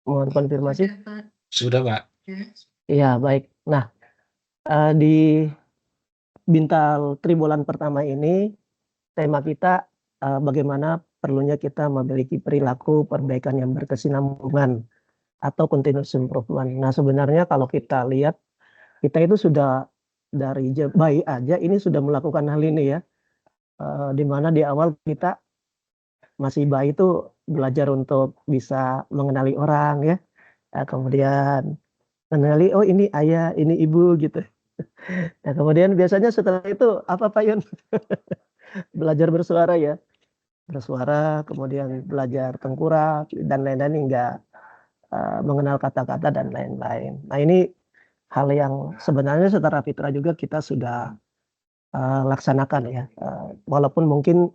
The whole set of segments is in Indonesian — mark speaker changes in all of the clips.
Speaker 1: Mohon konfirmasi.
Speaker 2: Sudah, Pak.
Speaker 1: Iya, baik. Nah, di Bintal Tribulan pertama ini, tema kita bagaimana perlunya kita memiliki perilaku perbaikan yang berkesinambungan atau continuous improvement. Nah, sebenarnya kalau kita lihat, kita itu sudah dari bayi aja ini sudah melakukan hal ini ya. Di mana di awal kita masih bayi itu belajar untuk bisa mengenali orang ya. Kemudian mengenali, oh ini ayah, ini ibu gitu. Nah, kemudian biasanya setelah itu apa Pak Yun? Belajar bersuara ya. Bersuara, kemudian belajar tengkurap dan lain-lain hingga mengenal kata-kata dan lain-lain. Nah, ini hal yang sebenarnya secara fitrah juga kita sudah laksanakan ya. Walaupun mungkin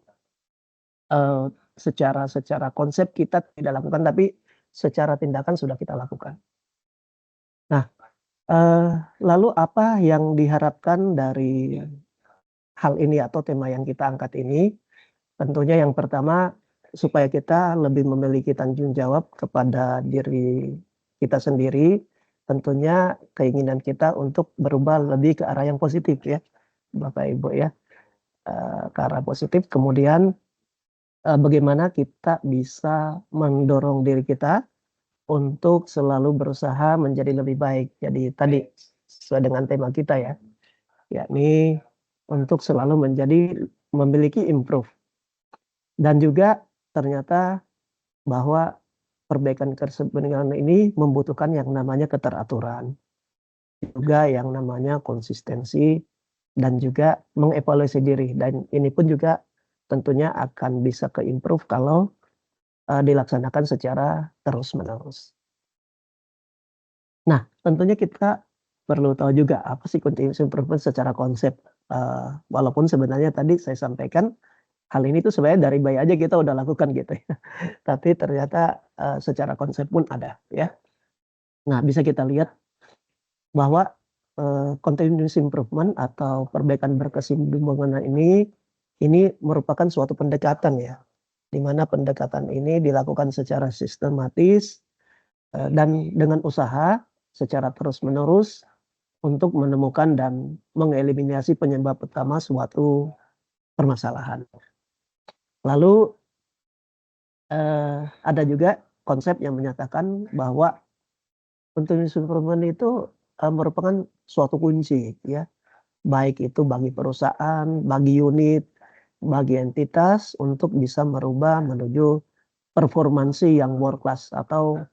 Speaker 1: eh, secara konsep kita tidak lakukan, tapi secara tindakan sudah kita lakukan. Nah, eh, lalu apa yang diharapkan dari hal ini atau tema yang kita angkat ini? Tentunya yang pertama supaya kita lebih memiliki tanggung jawab kepada diri kita sendiri. Tentunya keinginan kita untuk berubah lebih ke arah yang positif ya, Bapak Ibu ya, ke arah positif. Kemudian bagaimana kita bisa mendorong diri kita untuk selalu berusaha menjadi lebih baik. Jadi tadi sesuai dengan tema kita ya, yakni untuk selalu memiliki improve. Dan juga ternyata bahwa perbaikan keseimbangan ini membutuhkan yang namanya keteraturan, juga yang namanya konsistensi, dan juga mengevaluasi diri. Dan ini pun juga tentunya akan bisa ke-improve kalau dilaksanakan secara terus-menerus. Nah, tentunya kita perlu tahu juga apa sih continuous improvement secara konsep. Walaupun sebenarnya tadi saya sampaikan hal ini tuh sebenarnya dari bayi aja kita udah lakukan gitu ya. Tapi ternyata secara konsep pun ada ya. Nah, bisa kita lihat bahwa continuous improvement atau perbaikan berkesinambungan ini merupakan suatu pendekatan ya, di mana pendekatan ini dilakukan secara sistematis dan dengan usaha secara terus-menerus untuk menemukan dan mengeliminasi penyebab utama suatu permasalahan. Lalu ada juga konsep yang menyatakan bahwa continuous improvement itu merupakan suatu kunci ya, baik itu bagi perusahaan, bagi unit, bagi entitas untuk bisa merubah menuju performansi yang world class atau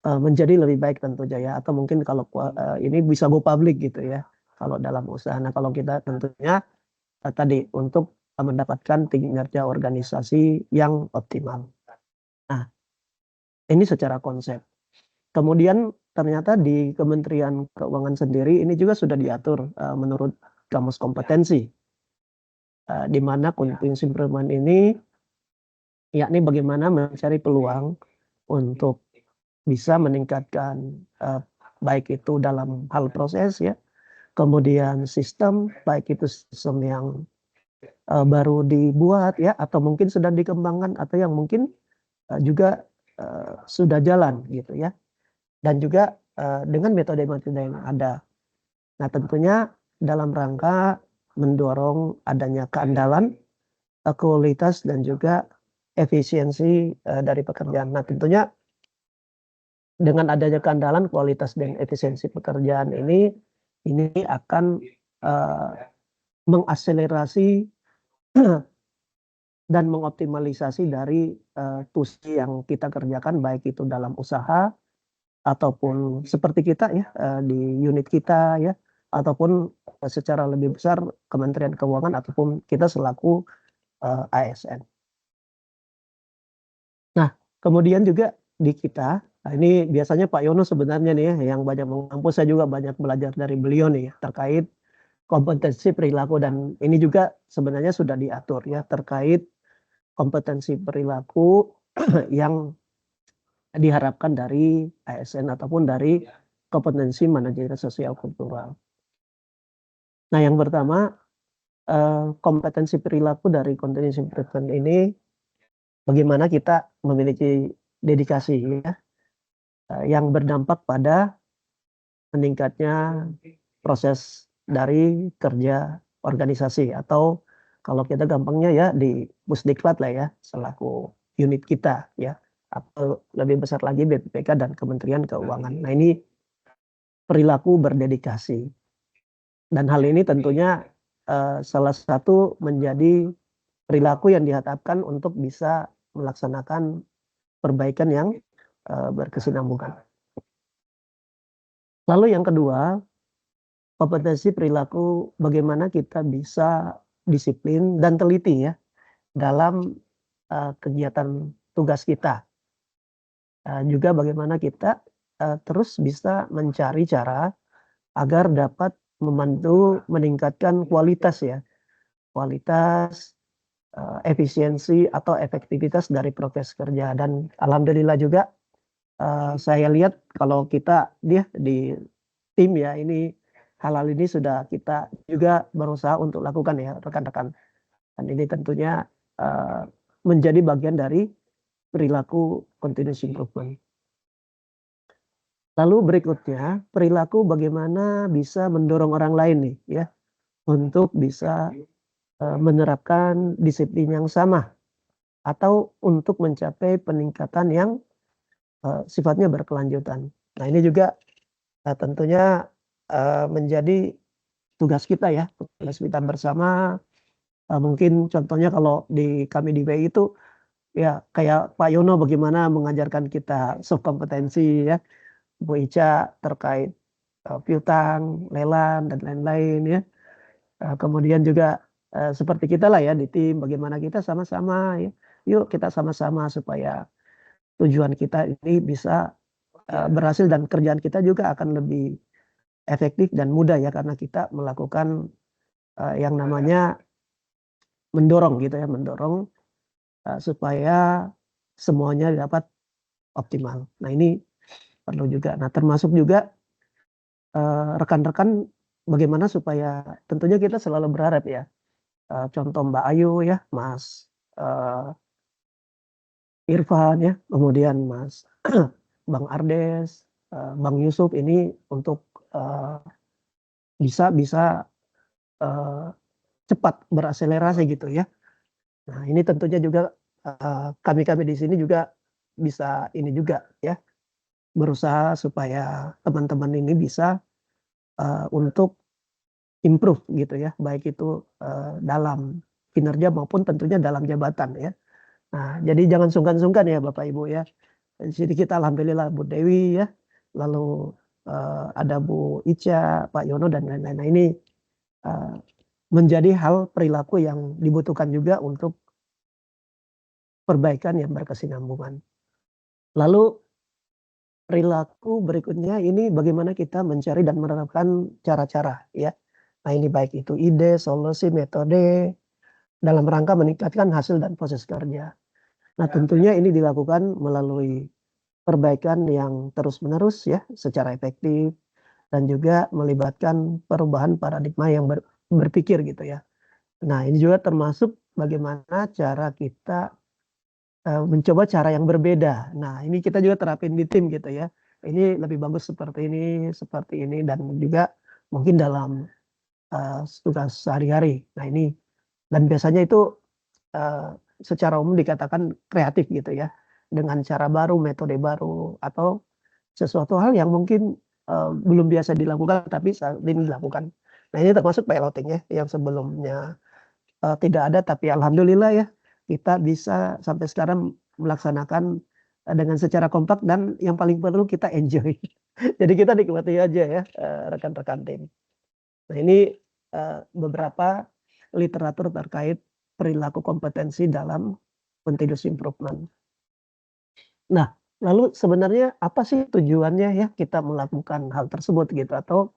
Speaker 1: menjadi lebih baik tentunya ya, atau mungkin kalau ini bisa go public gitu ya kalau dalam usaha. Nah, kalau kita tentunya tadi untuk mendapatkan kinerja organisasi yang optimal. Nah, ini secara konsep. Kemudian ternyata di Kementerian Keuangan sendiri ini juga sudah diatur menurut kamus kompetensi, di mana continuous improvement ini yakni bagaimana mencari peluang untuk bisa meningkatkan baik itu dalam hal proses ya, kemudian sistem, baik itu sistem yang baru dibuat ya, atau mungkin sedang dikembangkan, atau yang mungkin juga sudah jalan gitu ya. Dan juga dengan metode-metode yang ada. Nah, tentunya dalam rangka mendorong adanya keandalan, kualitas, dan juga efisiensi dari pekerjaan. Nah, tentunya dengan adanya keandalan, kualitas, dan efisiensi pekerjaan ini akan mengakselerasi dan mengoptimalisasi dari tusi yang kita kerjakan, baik itu dalam usaha ataupun seperti kita ya di unit kita ya, ataupun secara lebih besar Kementerian Keuangan ataupun kita selaku ASN. Nah, kemudian juga di kita, nah ini biasanya Pak Yono sebenarnya nih ya, yang banyak mengampu, saya juga banyak belajar dari beliau nih ya, terkait kompetensi perilaku, dan ini juga sebenarnya sudah diatur ya terkait kompetensi perilaku yang diharapkan dari ASN ataupun dari kompetensi manajemen sosial kultural. Nah, yang pertama kompetensi perilaku dari continuous improvement ini bagaimana kita memiliki dedikasi ya yang berdampak pada meningkatnya proses dari kerja organisasi, atau kalau kita gampangnya ya di Pusdiklat lah ya, selaku unit kita ya, atau lebih besar lagi BPPK dan Kementerian Keuangan. Nah, ini perilaku berdedikasi, dan hal ini tentunya salah satu menjadi perilaku yang diharapkan untuk bisa melaksanakan perbaikan yang berkesinambungan. Lalu yang kedua, kompetensi perilaku, bagaimana kita bisa disiplin dan teliti ya dalam kegiatan tugas kita. Juga bagaimana kita terus bisa mencari cara agar dapat membantu meningkatkan kualitas ya, kualitas, efisiensi atau efektivitas dari proses kerja. Dan alhamdulillah juga saya lihat kalau kita di tim ya, ini hal-hal ini sudah kita juga berusaha untuk lakukan ya rekan-rekan. Dan ini tentunya menjadi bagian dari perilaku continuous improvement. Lalu berikutnya, perilaku bagaimana bisa mendorong orang lain nih ya untuk bisa menerapkan disiplin yang sama atau untuk mencapai peningkatan yang sifatnya berkelanjutan. Nah, ini juga tentunya menjadi tugas kita ya, tugas kita bersama. Mungkin contohnya kalau kami di BI itu ya kayak Pak Yono bagaimana mengajarkan kita soft kompetensi ya, Bu Ica terkait piutang, lelang dan lain-lain ya. Kemudian juga seperti kita lah ya di tim, bagaimana kita sama-sama ya, yuk kita sama-sama supaya tujuan kita ini bisa berhasil dan kerjaan kita juga akan lebih efektif dan mudah ya, karena kita melakukan yang namanya mendorong gitu ya, mendorong supaya semuanya dapat optimal. Nah, ini perlu juga. Nah, termasuk juga rekan-rekan bagaimana supaya tentunya kita selalu berharap ya, contoh Mbak Ayu ya, Mas Irfan ya, kemudian Mas Bang Ardes, Bang Yusuf ini untuk bisa bisa cepat berakselerasi gitu ya. Nah, ini tentunya juga kami-kami di sini juga bisa ini juga ya, berusaha supaya teman-teman ini bisa untuk improve gitu ya, baik itu dalam kinerja maupun tentunya dalam jabatan ya. Nah, jadi jangan sungkan-sungkan ya Bapak Ibu ya. Di sini kita alhamdulillah Bu Dewi ya, lalu ada Bu Ica, Pak Yono dan lain-lain. Nah, ini menjadi hal perilaku yang dibutuhkan juga untuk perbaikan yang berkesinambungan. Lalu perilaku berikutnya ini bagaimana kita mencari dan menerapkan cara-cara ya. Nah, ini baik itu ide, solusi, metode dalam rangka meningkatkan hasil dan proses kerja. Nah, tentunya ini dilakukan melalui perbaikan yang terus-menerus ya, secara efektif, dan juga melibatkan perubahan paradigma yang berpikir gitu ya. Nah, ini juga termasuk bagaimana cara kita mencoba cara yang berbeda. Nah, ini kita juga terapin di tim gitu ya. Ini lebih bagus seperti ini, dan juga mungkin dalam tugas sehari-hari. Nah, ini dan biasanya itu secara umum dikatakan kreatif gitu ya, dengan cara baru, metode baru, atau sesuatu hal yang mungkin belum biasa dilakukan tapi saat ini dilakukan. Nah, ini termasuk piloting ya, yang sebelumnya tidak ada, tapi alhamdulillah ya kita bisa sampai sekarang melaksanakan dengan secara kompak, dan yang paling perlu kita enjoy. Jadi kita nikmati aja ya rekan-rekan tim. Nah, ini beberapa literatur terkait perilaku kompetensi dalam continuous improvement. Nah, lalu sebenarnya apa sih tujuannya ya kita melakukan hal tersebut gitu, atau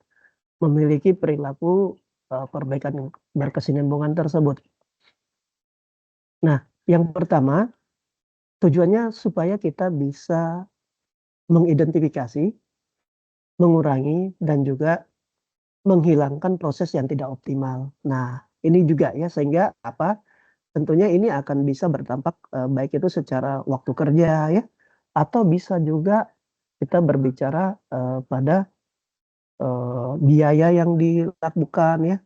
Speaker 1: memiliki perilaku perbaikan yang berkesinambungan tersebut. Nah, yang pertama tujuannya supaya kita bisa mengidentifikasi, mengurangi, dan juga menghilangkan proses yang tidak optimal. Nah, ini juga ya, sehingga apa, tentunya ini akan bisa berdampak baik itu secara waktu kerja ya, atau bisa juga kita berbicara pada biaya yang dilakukan ya,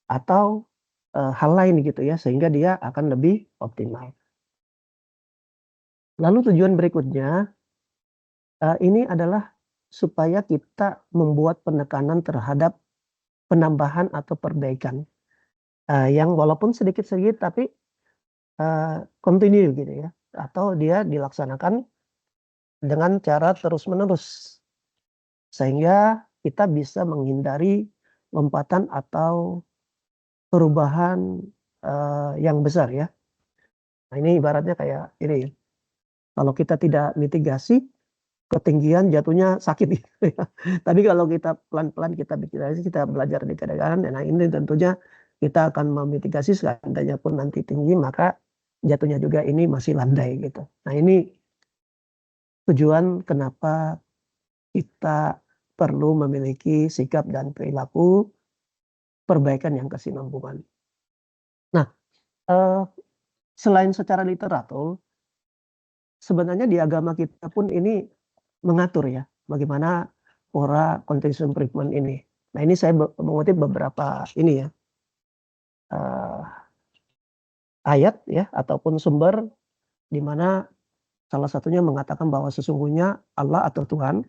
Speaker 1: atau hal lain gitu ya, sehingga dia akan lebih optimal. Lalu tujuan berikutnya, ini adalah supaya kita membuat penekanan terhadap penambahan atau perbaikan, yang walaupun sedikit-sedikit tapi continue gitu ya, atau dia dilaksanakan dengan cara terus-menerus, sehingga kita bisa menghindari lompatan atau perubahan, yang besar ya. Nah ini ibaratnya kayak ini ya, kalau kita tidak mitigasi, ketinggian jatuhnya sakit gitu ya. Tapi kalau kita pelan-pelan kita mitigasi, kita belajar di keadaan, nah ini tentunya kita akan memitigasi seandainya pun nanti tinggi, maka jatuhnya juga ini masih landai gitu. Nah ini tujuan kenapa kita perlu memiliki sikap dan perilaku perbaikan yang kesinambungan. Nah, eee, selain secara literatur, sebenarnya di agama kita pun ini mengatur ya, bagaimana pola continuous improvement ini. Nah ini saya mengutip beberapa ini ya, eee, ayat ya ataupun sumber di mana salah satunya mengatakan bahwa sesungguhnya Allah atau Tuhan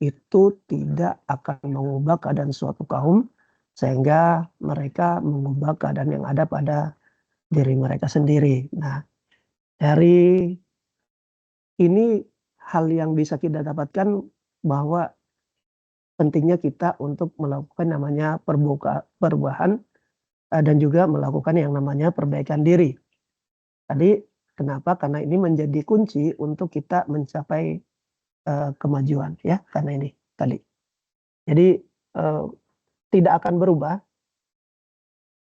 Speaker 1: itu tidak akan mengubah keadaan suatu kaum sehingga mereka mengubah keadaan yang ada pada diri mereka sendiri. Nah, dari ini hal yang bisa kita dapatkan bahwa pentingnya kita untuk melakukan namanya perubahan, dan juga melakukan yang namanya perbaikan diri. Tadi kenapa? Karena ini menjadi kunci untuk kita mencapai, kemajuan ya, karena ini tadi. Jadi, tidak akan berubah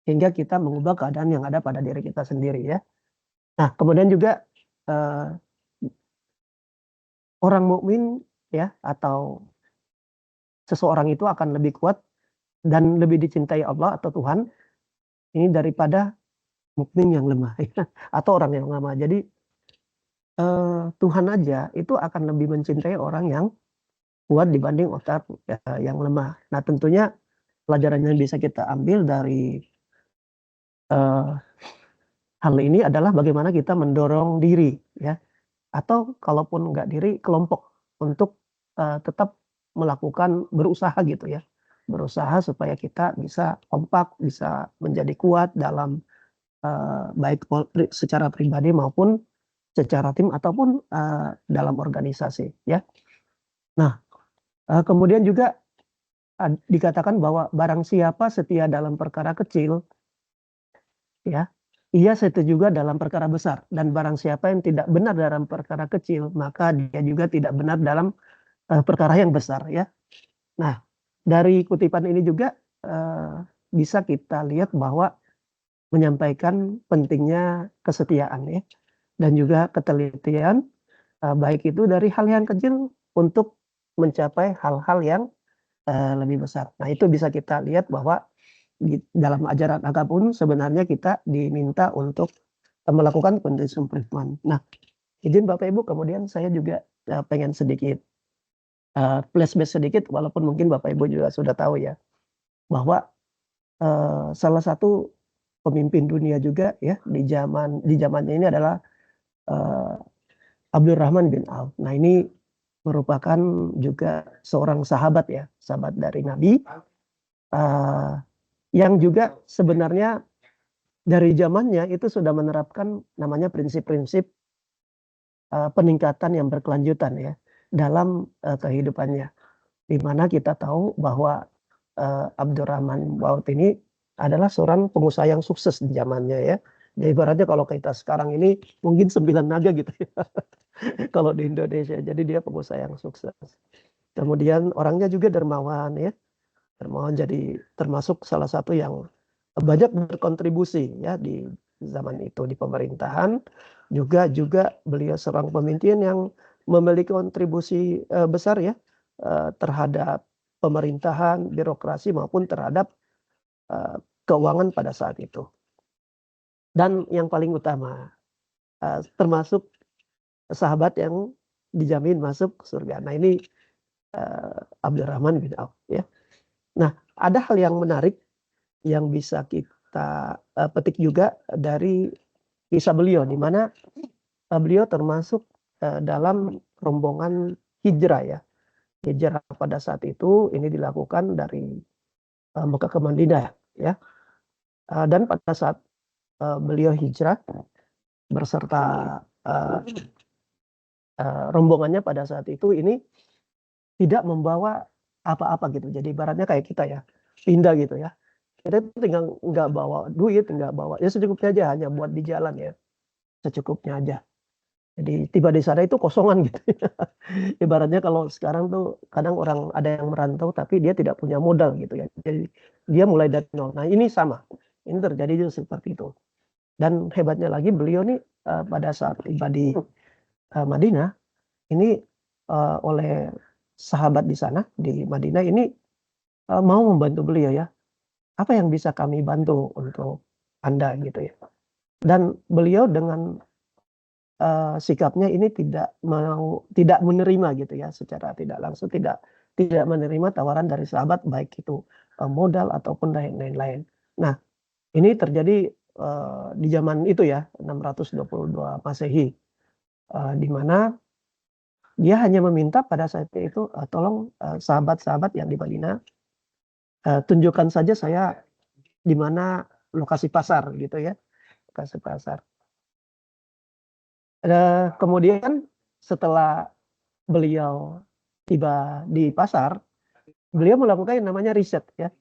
Speaker 1: hingga kita mengubah keadaan yang ada pada diri kita sendiri ya. Nah kemudian juga, eee, orang mukmin ya atau seseorang itu akan lebih kuat dan lebih dicintai Allah atau Tuhan ini daripada mukmin yang lemah ya, atau orang yang lemah. Jadi, Tuhan aja itu akan lebih mencintai orang yang kuat dibanding otak, yang lemah. Nah tentunya pelajaran yang bisa kita ambil dari, eee, hal ini adalah bagaimana kita mendorong diri ya, atau kalaupun nggak diri, kelompok untuk, tetap melakukan berusaha gitu ya. Berusaha supaya kita bisa kompak, bisa menjadi kuat dalam, baik secara pribadi maupun secara tim ataupun, dalam organisasi ya. Nah, kemudian juga dikatakan bahwa barang siapa setia dalam perkara kecil ya, ia setia juga dalam perkara besar dan barang siapa yang tidak benar dalam perkara kecil, maka dia juga tidak benar dalam, perkara yang besar ya. Nah, dari kutipan ini juga, bisa kita lihat bahwa menyampaikan pentingnya kesetiaan ya, dan juga ketelitian, baik itu dari hal yang kecil untuk mencapai hal-hal yang, lebih besar. Nah itu bisa kita lihat bahwa dalam ajaran agama pun sebenarnya kita diminta untuk, melakukan continuous improvement. Nah, izin Bapak Ibu kemudian saya juga, pengen sedikit, flashback sedikit walaupun mungkin Bapak Ibu juga sudah tahu ya, bahwa, salah satu pemimpin dunia juga ya di zamannya ini adalah, eee, Abdurrahman bin Auf. Nah ini merupakan juga seorang sahabat ya, sahabat dari Nabi, eee, yang juga sebenarnya dari zamannya itu sudah menerapkan namanya prinsip-prinsip, peningkatan yang berkelanjutan ya, dalam, kehidupannya. Di mana kita tahu bahwa, Abdurrahman Auf ini adalah seorang pengusaha yang sukses di zamannya ya. Ya ibaratnya kalau kita sekarang ini mungkin 9 naga gitu ya, kalau di Indonesia. Jadi dia pengusaha yang sukses. Kemudian orangnya juga dermawan ya, dermawan jadi termasuk salah satu yang banyak berkontribusi ya di zaman itu di pemerintahan, juga beliau seorang pemimpin yang memiliki kontribusi, besar ya, terhadap pemerintahan, birokrasi maupun terhadap, keuangan pada saat itu. Dan yang paling utama, termasuk sahabat yang dijamin masuk surga. Nah ini Abdurrahman bin Auf ya. Nah ada hal yang menarik yang bisa kita petik juga dari kisah beliau, di mana beliau termasuk dalam rombongan hijrah ya. Hijrah pada saat itu ini dilakukan dari Mekah ke Madinah ya. Dan pada saat beliau hijrah berserta rombongannya pada saat itu ini tidak membawa apa-apa gitu. Jadi ibaratnya kayak kita ya, pindah gitu ya. Kita tinggal nggak bawa duit, nggak bawa ya secukupnya aja, hanya buat di jalan ya, secukupnya aja. Jadi tiba di sana itu kosongan gitu. Ibaratnya kalau sekarang tuh kadang orang ada yang merantau tapi dia tidak punya modal gitu ya. Jadi dia mulai dari nol. Nah ini sama, ini terjadi juga seperti itu. Dan hebatnya lagi beliau nih pada saat tiba di Madinah ini oleh sahabat di sana di Madinah ini mau membantu beliau ya. Apa yang bisa kami bantu untuk Anda gitu ya. Dan beliau dengan sikapnya ini tidak menerima gitu ya, secara tidak langsung tidak menerima tawaran dari sahabat baik itu modal ataupun lain-lain. Nah ini terjadi di zaman itu ya 622 Masehi, di mana dia hanya meminta pada saat itu tolong sahabat-sahabat yang di Madinah tunjukkan saja saya di mana lokasi pasar gitu ya, lokasi pasar. Kemudian setelah beliau tiba di pasar, beliau melakukan yang namanya riset ya.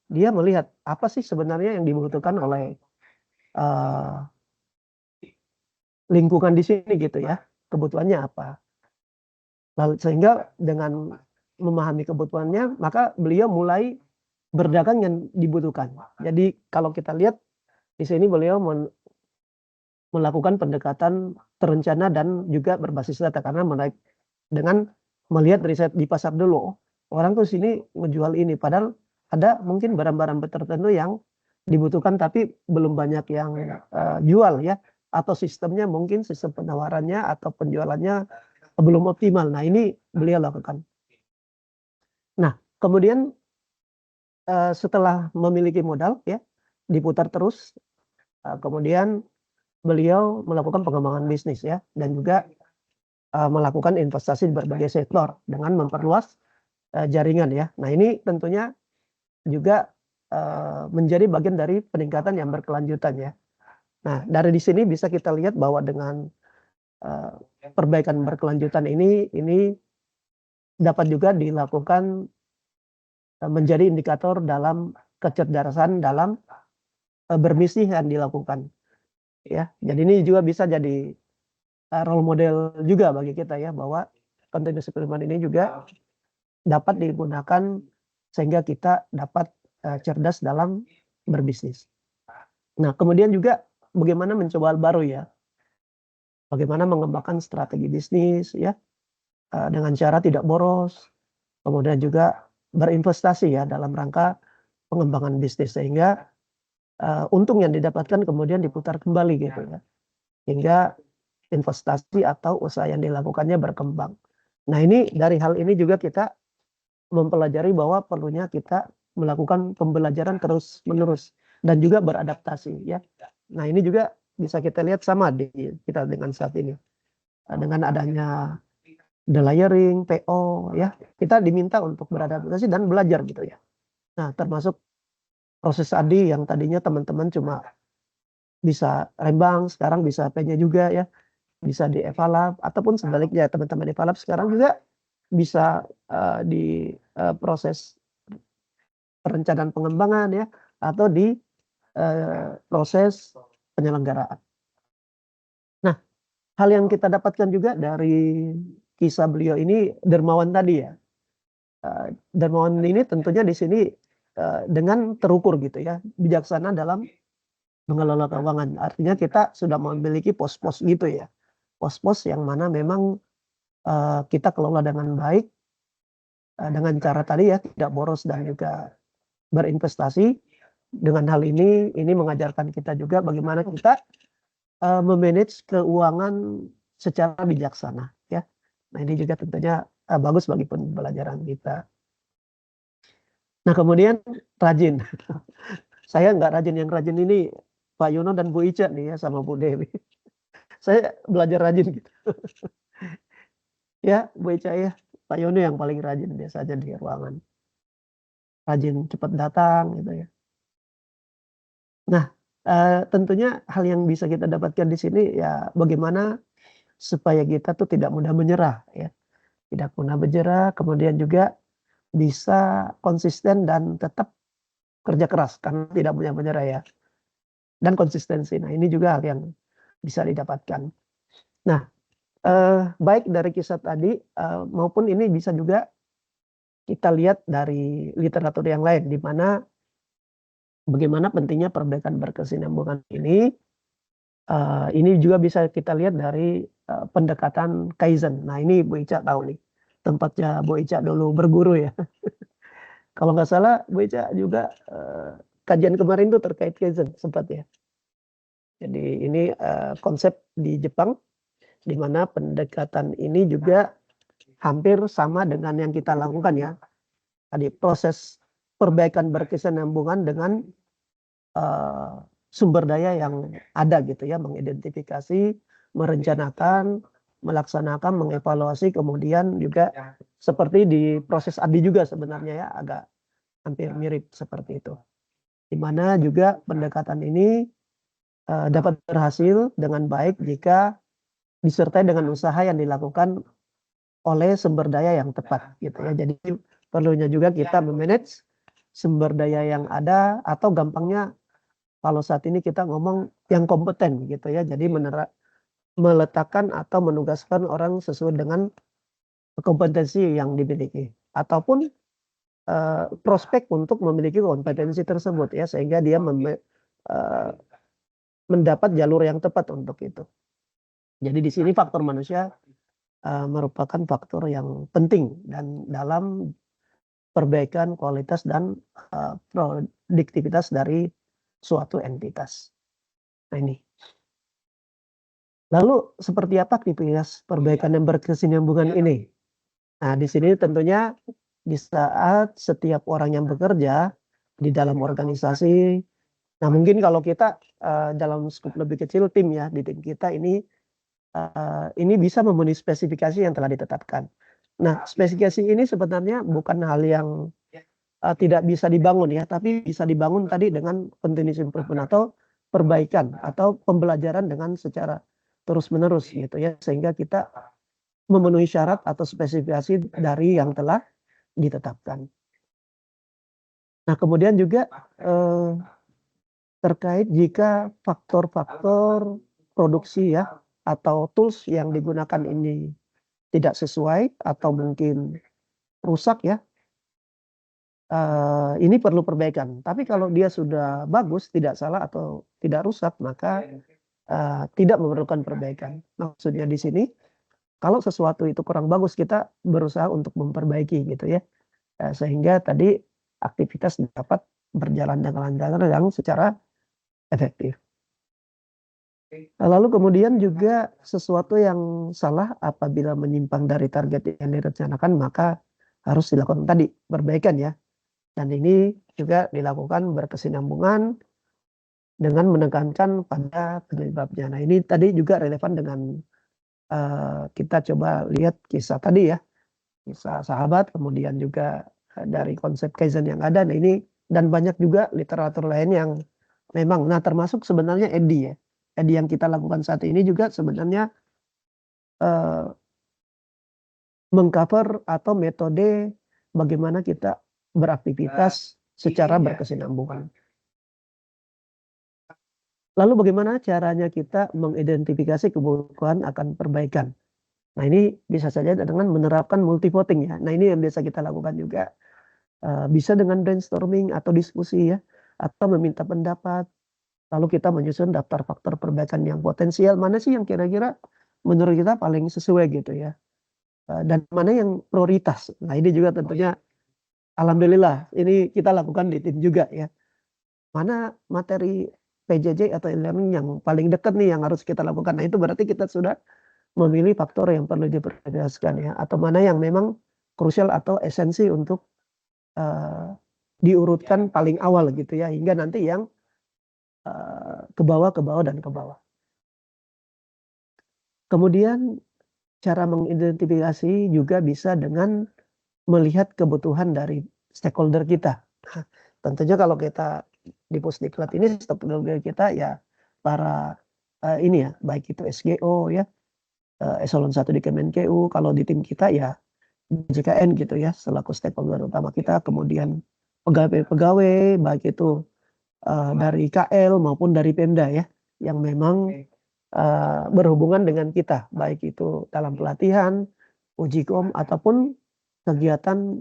Speaker 1: Dia melihat apa sih sebenarnya yang dibutuhkan oleh lingkungan di sini gitu ya, kebutuhannya apa. Lalu sehingga dengan memahami kebutuhannya, maka beliau mulai berdagang yang dibutuhkan. Jadi kalau kita lihat di sini beliau melakukan pendekatan terencana dan juga berbasis data karena dengan melihat riset di pasar dulu, orang tuh sini menjual ini, padahal ada mungkin barang-barang tertentu yang dibutuhkan tapi belum banyak yang jual ya, atau sistemnya mungkin sistem penawarannya atau penjualannya belum optimal. Nah ini beliau lakukan. Nah kemudian setelah memiliki modal ya, diputar terus, kemudian beliau melakukan pengembangan bisnis ya, dan juga melakukan investasi di berbagai sektor dengan memperluas jaringan ya. Nah ini tentunya juga menjadi bagian dari peningkatan yang berkelanjutan ya. Nah dari di sini bisa kita lihat bahwa dengan perbaikan berkelanjutan ini dapat juga dilakukan menjadi indikator dalam kecerdasan dalam berbisnis yang dilakukan ya. Jadi ini juga bisa jadi role model juga bagi kita ya, bahwa continuous improvement ini juga dapat digunakan sehingga kita dapat cerdas dalam berbisnis. Nah kemudian juga bagaimana mencoba hal baru ya, bagaimana mengembangkan strategi bisnis ya, dengan cara tidak boros, kemudian juga berinvestasi ya dalam rangka pengembangan bisnis, sehingga untung yang didapatkan kemudian diputar kembali gitu ya, hingga investasi atau usaha yang dilakukannya berkembang. Nah ini dari hal ini juga kita mempelajari bahwa perlunya kita melakukan pembelajaran terus menerus dan juga beradaptasi ya. Nah ini juga bisa kita lihat sama di kita dengan saat ini, dengan adanya the layering, PO ya, kita diminta untuk beradaptasi dan belajar gitu ya. Nah termasuk proses ADI yang tadinya teman-teman cuma bisa rembang, sekarang bisa P-nya juga ya, bisa di Evalab, ataupun sebaliknya teman-teman Evalab sekarang juga bisa di proses perencanaan pengembangan ya, atau di proses penyelenggaraan. Nah hal yang kita dapatkan juga dari kisah beliau ini, dermawan tadi ya, dermawan ini tentunya di sini dengan terukur gitu ya, bijaksana dalam mengelola keuangan. Artinya kita sudah memiliki pos-pos gitu ya, pos-pos yang mana memang kita kelola dengan baik, dengan cara tadi ya tidak boros dan juga berinvestasi. Dengan hal ini mengajarkan kita juga bagaimana kita memanage keuangan secara bijaksana ya. Nah ini juga tentunya bagus bagi pembelajaran kita. Nah kemudian rajin. Saya nggak rajin, yang rajin ini Pak Yono dan Bu Ica nih ya sama Bu Dewi. Saya belajar rajin gitu. Ya Bu Ica ya, Pak Yono yang paling rajin biasanya di ruangan. Rajin cepat datang gitu ya. Nah, tentunya hal yang bisa kita dapatkan di sini ya bagaimana supaya kita tuh tidak mudah menyerah ya. Tidak mudah menyerah, kemudian juga bisa konsisten dan tetap kerja keras karena tidak mudah menyerah ya. Dan konsistensi. Nah, ini juga hal yang bisa didapatkan. Nah, baik dari kisah tadi maupun ini bisa juga kita lihat dari literatur yang lain di mana bagaimana pentingnya perbaikan berkesinambungan ini juga bisa kita lihat dari pendekatan Kaizen. Nah ini Bu Ica tahu nih, tempatnya Bu Ica dulu berguru ya. Kalau nggak salah Bu Ica juga kajian kemarin tuh terkait Kaizen sempat ya. Jadi ini konsep di Jepang di mana pendekatan ini juga hampir sama dengan yang kita lakukan ya. Tadi proses perbaikan berkesinambungan dengan sumber daya yang ada gitu ya, mengidentifikasi, merencanakan, melaksanakan, mengevaluasi, kemudian juga seperti di proses ADI juga sebenarnya ya, agak hampir mirip seperti itu. Di mana juga pendekatan ini dapat berhasil dengan baik jika disertai dengan usaha yang dilakukan oleh sumber daya yang tepat gitu ya. Jadi perlunya juga kita memanage sumber daya yang ada atau gampangnya kalau saat ini kita ngomong yang kompeten gitu ya. Jadi meletakkan atau menugaskan orang sesuai dengan kompetensi yang dimiliki ataupun prospek untuk memiliki kompetensi tersebut ya sehingga dia mendapat jalur yang tepat untuk itu. Jadi di sini faktor manusia merupakan faktor yang penting dan dalam perbaikan kualitas dan produktivitas dari suatu entitas. Nah ini. Lalu seperti apa aktivitas perbaikan yang berkesinambungan ini? Nah, di sini tentunya di saat setiap orang yang bekerja di dalam organisasi, nah mungkin kalau kita dalam skup lebih kecil tim ya, di tim kita ini bisa memenuhi spesifikasi yang telah ditetapkan. Nah, spesifikasi ini sebenarnya bukan hal yang tidak bisa dibangun ya, tapi bisa dibangun tadi dengan continuous improvement atau perbaikan atau pembelajaran dengan secara terus-menerus gitu ya, sehingga kita memenuhi syarat atau spesifikasi dari yang telah ditetapkan. Nah, kemudian juga terkait jika faktor-faktor produksi ya atau tools yang digunakan ini tidak sesuai atau mungkin rusak ya, ini perlu perbaikan. Tapi kalau dia sudah bagus, tidak salah atau tidak rusak, maka tidak memerlukan perbaikan. Maksudnya di sini, kalau sesuatu itu kurang bagus, kita berusaha untuk memperbaiki gitu ya. Sehingga tadi aktivitas dapat berjalan dengan lancar yang secara efektif. Lalu kemudian juga sesuatu yang salah apabila menyimpang dari target yang direncanakan, maka harus dilakukan tadi perbaikan ya. Dan ini juga dilakukan berkesinambungan dengan menekankan pada penyebabnya. Nah ini tadi juga relevan dengan kita coba lihat kisah tadi ya, kisah sahabat, kemudian juga dari konsep Kaizen yang ada. Nah ini dan banyak juga literatur lain yang memang, nah termasuk sebenarnya EDI ya, EDI yang kita lakukan saat ini juga sebenarnya mengcover atau metode bagaimana kita beraktivitas secara berkesinambungan. Lalu bagaimana caranya kita mengidentifikasi kebutuhan akan perbaikan? Nah ini bisa saja dengan menerapkan multi voting ya. Nah ini yang biasa kita lakukan juga. Bisa dengan brainstorming atau diskusi ya. Atau meminta pendapat. Lalu kita menyusun daftar faktor perbaikan yang potensial. Mana sih yang kira-kira menurut kita paling sesuai gitu ya. Dan mana yang prioritas. Nah ini juga tentunya alhamdulillah ini kita lakukan di tim juga ya. Mana materi PJJ atau e-learning yang paling dekat nih yang harus kita lakukan. Nah itu berarti kita sudah memilih faktor yang perlu diprioritaskan ya, atau mana yang memang krusial atau esensi untuk diurutkan paling awal gitu ya, hingga nanti yang ke bawah dan ke bawah. Kemudian cara mengidentifikasi juga bisa dengan melihat kebutuhan dari stakeholder kita. Nah, tentunya kalau kita di Pusdiklat ini stakeholder kita ya para ini ya, baik itu SGO ya, eselon 1 di Kemenkeu, kalau di tim kita ya JKN gitu ya, selaku stakeholder utama kita, kemudian pegawai-pegawai baik itu dari KL maupun dari Pemda ya, yang memang berhubungan dengan kita, baik itu dalam pelatihan, uji kom ataupun kegiatan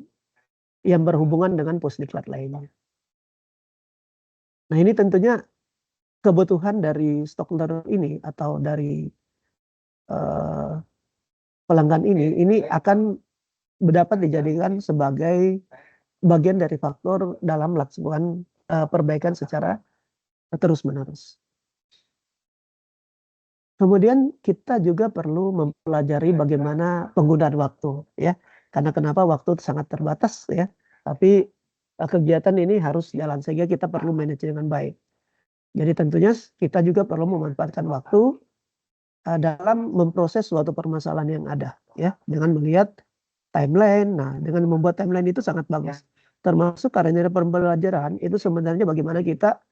Speaker 1: yang berhubungan dengan Pusdiklat lainnya. Nah, ini tentunya kebutuhan dari stakeholder ini atau dari pelanggan ini akan dapat dijadikan sebagai bagian dari faktor dalam melakukan perbaikan secara terus-menerus. Kemudian kita juga perlu mempelajari bagaimana penggunaan waktu ya. Karena kenapa waktu sangat terbatas ya. Tapi kegiatan ini harus jalan sehingga kita perlu manage dengan baik. Jadi tentunya kita juga perlu memanfaatkan waktu dalam memproses suatu permasalahan yang ada ya, dengan melihat timeline. Nah, dengan membuat timeline itu sangat bagus. Termasuk karena pembelajaran itu sebenarnya bagaimana kita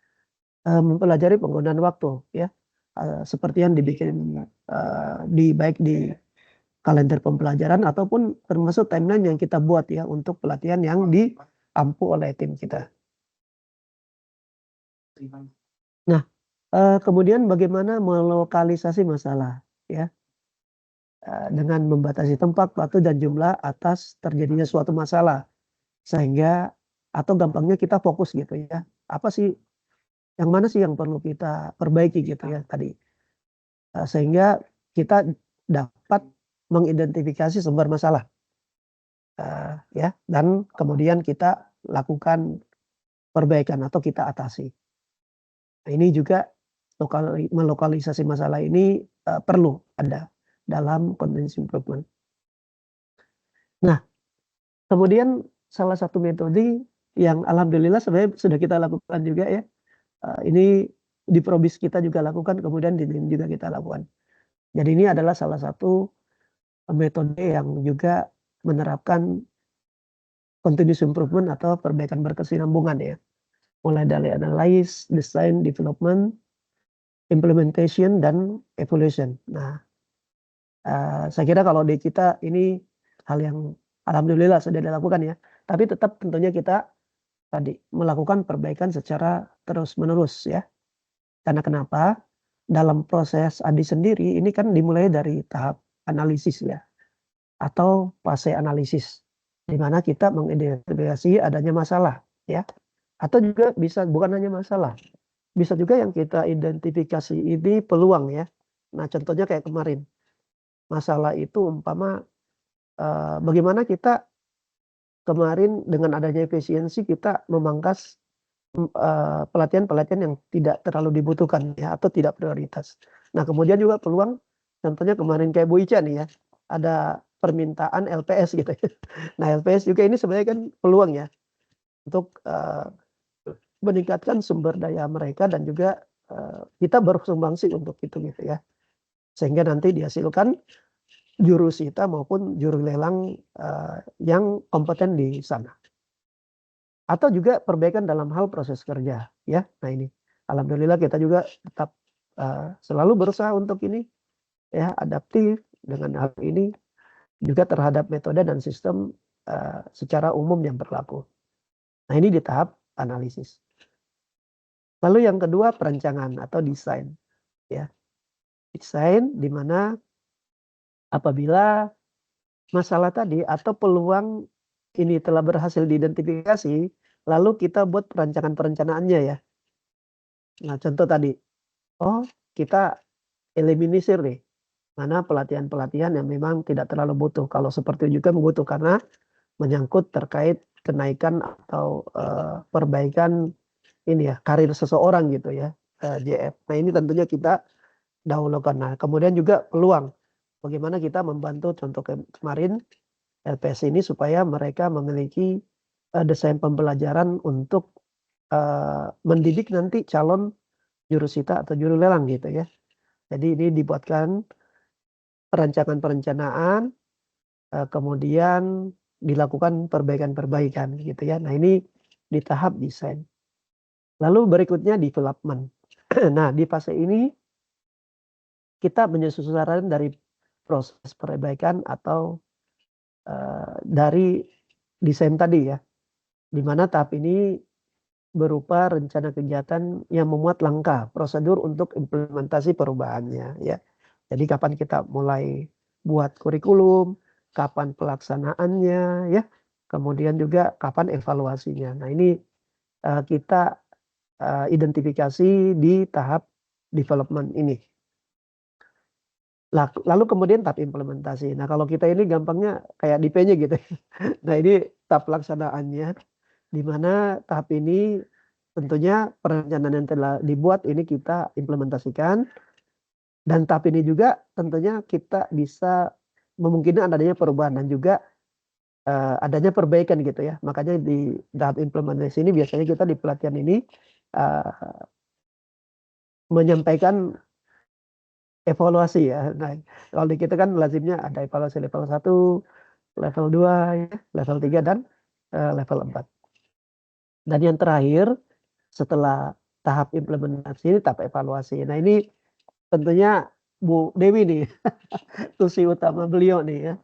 Speaker 1: mempelajari penggunaan waktu ya. Seperti yang dibikin baik di kalender pembelajaran ataupun termasuk timeline yang kita buat ya untuk pelatihan yang diampu oleh tim kita. Nah, kemudian bagaimana melokalisasi masalah ya, dengan membatasi tempat, waktu, dan jumlah atas terjadinya suatu masalah. Sehingga atau gampangnya kita fokus gitu ya, apa sih, yang mana sih yang perlu kita perbaiki gitu ya tadi. Sehingga kita dapat mengidentifikasi sumber masalah, ya, dan kemudian kita lakukan perbaikan atau kita atasi. Nah, ini juga melokalisasi masalah ini perlu ada dalam continuous improvement. Nah, kemudian salah satu metode yang alhamdulillah sebenarnya sudah kita lakukan juga ya, ini di Probis kita juga lakukan, kemudian di NIM juga kita lakukan. Jadi ini adalah salah satu metode yang juga menerapkan continuous improvement atau perbaikan berkesinambungan ya. Mulai dari analysis, design, development, implementation, dan evaluation. Nah, saya kira kalau di kita ini hal yang alhamdulillah sudah dilakukan ya. Tapi tetap tentunya kita tadi melakukan perbaikan secara terus-menerus ya. Karena kenapa? Dalam proses ADI sendiri ini kan dimulai dari tahap analisis ya, atau fase analisis, di mana kita mengidentifikasi adanya masalah ya, atau juga bisa bukan hanya masalah, bisa juga yang kita identifikasi ini peluang ya. Nah, contohnya kayak kemarin, masalah itu umpama bagaimana kita kemarin dengan adanya efisiensi kita memangkas pelatihan-pelatihan yang tidak terlalu dibutuhkan ya, atau tidak prioritas. Nah, kemudian juga peluang, contohnya kemarin kayak Bu Ica nih ya, ada permintaan LPS gitu ya. Nah, LPS juga ini sebenarnya kan peluang ya, untuk meningkatkan sumber daya mereka dan juga kita bersumbangsi untuk itu gitu ya. Sehingga nanti dihasilkan juru sita maupun juru lelang yang kompeten di sana. Atau juga perbaikan dalam hal proses kerja ya. Nah, ini alhamdulillah kita juga tetap selalu berusaha untuk ini ya, adaptif dengan hal ini juga terhadap metode dan sistem secara umum yang berlaku. Nah, ini di tahap analisis. Lalu yang kedua, perencanaan atau desain ya. Desain di mana apabila masalah tadi atau peluang ini telah berhasil diidentifikasi, lalu kita buat perencanaan-perencanaannya ya. Nah, contoh tadi, oh kita eliminir nih, mana pelatihan-pelatihan yang memang tidak terlalu butuh. Kalau seperti juga membutuh karena menyangkut terkait kenaikan atau perbaikan ini ya, karir seseorang gitu ya, JF. Nah, ini tentunya kita dahulukan. Nah, kemudian juga peluang bagaimana kita membantu contoh kemarin LPS ini supaya mereka memiliki desain pembelajaran untuk mendidik nanti calon jurusita atau juru lelang gitu ya. Jadi ini dibuatkan perencanaan, kemudian dilakukan perbaikan-perbaikan gitu ya. Nah ini di tahap desain. Lalu berikutnya development. Nah di fase ini kita menyesuaikan dari proses perbaikan atau dari desain tadi ya. Di mana tahap ini berupa rencana kegiatan yang memuat langkah prosedur untuk implementasi perubahannya ya. Jadi kapan kita mulai buat kurikulum, kapan pelaksanaannya ya, kemudian juga kapan evaluasinya. Nah ini kita identifikasi di tahap development ini. Lalu kemudian tahap implementasi. Nah kalau kita ini gampangnya kayak di P-nya gitu. Nah ini tahap pelaksanaannya, di mana tahap ini tentunya perencanaan yang telah dibuat ini kita implementasikan. Dan tahap ini juga tentunya kita bisa memungkinkan adanya perubahan dan juga adanya perbaikan gitu ya. Makanya di tahap implementasi ini biasanya kita di pelatihan ini menyampaikan evaluasi ya. Nah, kalau di kita kan lazimnya ada evaluasi level 1, level 2 ya, level 3 dan level 4. Dan yang terakhir setelah tahap implementasi ini tahap evaluasi. Nah, ini tentunya Bu Dewi nih tusi utama beliau nih ya.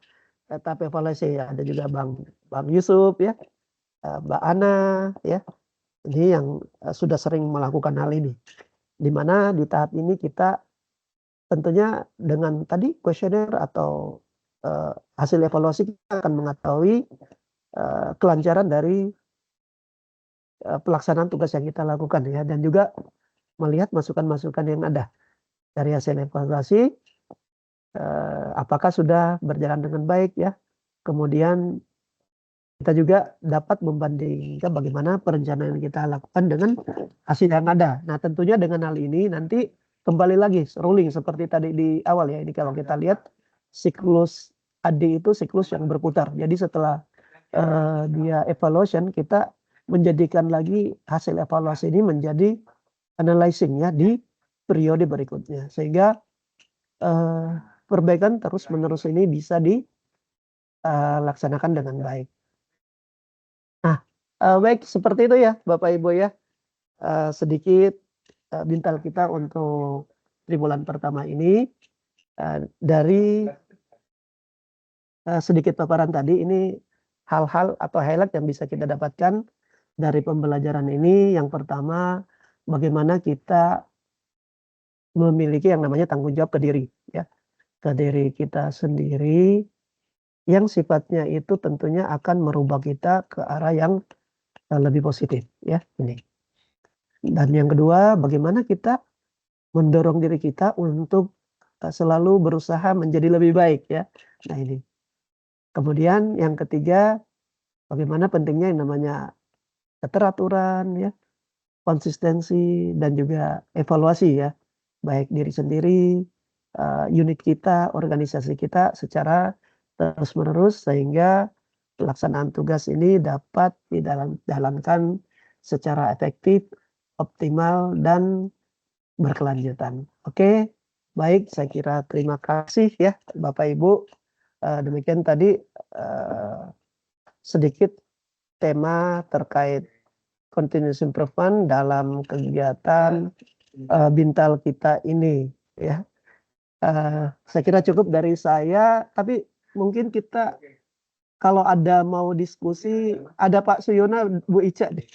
Speaker 1: Tahap evaluasi ya, ada juga Bang Yusuf ya, Mbak Ana ya. Ini yang sudah sering melakukan hal ini. Di mana di tahap ini kita tentunya dengan tadi kuesioner atau hasil evaluasi kita akan mengetahui kelancaran dari pelaksanaan tugas yang kita lakukan ya, dan juga melihat masukan-masukan yang ada dari hasil evaluasi apakah sudah berjalan dengan baik ya. Kemudian kita juga dapat membandingkan bagaimana perencanaan yang kita lakukan dengan hasil yang ada. Nah tentunya dengan hal ini nanti kembali lagi rolling seperti tadi di awal ya. Ini kalau kita lihat siklus AD itu siklus yang berputar. Jadi setelah dia evaluation, kita menjadikan lagi hasil evaluasi ini menjadi analyzing ya di periode berikutnya. Sehingga perbaikan terus menerus ini bisa dilaksanakan dengan baik. Nah, baik seperti itu ya Bapak Ibu ya, sedikit bintal kita untuk triwulan pertama ini. Dari sedikit paparan tadi, ini hal-hal atau highlight yang bisa kita dapatkan dari pembelajaran ini. Yang pertama, bagaimana kita memiliki yang namanya tanggung jawab ke diri ya, ke diri kita sendiri, yang sifatnya itu tentunya akan merubah kita ke arah yang lebih positif ya ini. Dan yang kedua, bagaimana kita mendorong diri kita untuk selalu berusaha menjadi lebih baik ya. Nah ini. Kemudian yang ketiga, bagaimana pentingnya yang namanya keteraturan ya, konsistensi dan juga evaluasi ya. Baik diri sendiri, unit kita, organisasi kita secara terus-menerus sehingga pelaksanaan tugas ini dapat dijalankan secara efektif, optimal dan berkelanjutan. Oke, baik, saya kira terima kasih ya Bapak Ibu. Demikian tadi sedikit tema terkait continuous improvement dalam kegiatan bintal kita ini ya. Saya kira cukup dari saya, tapi mungkin kita kalau ada mau diskusi, ada Pak Suyono, Bu Ica deh.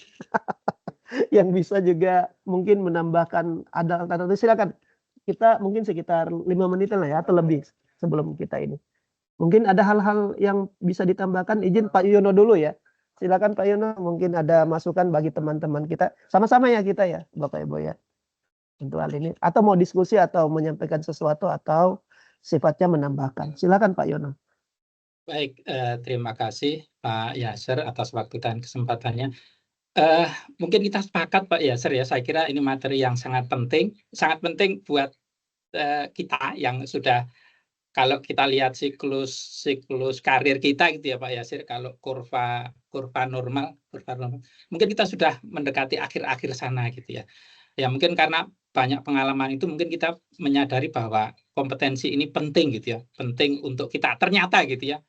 Speaker 1: Yang bisa juga mungkin menambahkan ada alternatif, silakan. Kita mungkin sekitar 5 menit lah ya atau lebih sebelum kita ini. Mungkin ada hal-hal yang bisa ditambahkan, izin Pak Yono dulu ya. Silakan Pak Yono, mungkin ada masukan bagi teman-teman kita. Sama-sama ya kita ya, Bapak Ibu ya. Untuk hal ini atau mau diskusi atau menyampaikan sesuatu atau sifatnya menambahkan. Silakan Pak Yono.
Speaker 2: Baik, terima kasih Pak Yasser atas waktu dan kesempatannya. Mungkin kita sepakat Pak Yasser ya, saya kira ini materi yang sangat penting buat kita yang sudah kalau kita lihat siklus karir kita gitu ya Pak Yasir, kalau kurva normal, mungkin kita sudah mendekati akhir-akhir sana gitu ya. Ya mungkin karena banyak pengalaman itu mungkin kita menyadari bahwa kompetensi ini penting gitu ya, penting untuk kita ternyata gitu ya.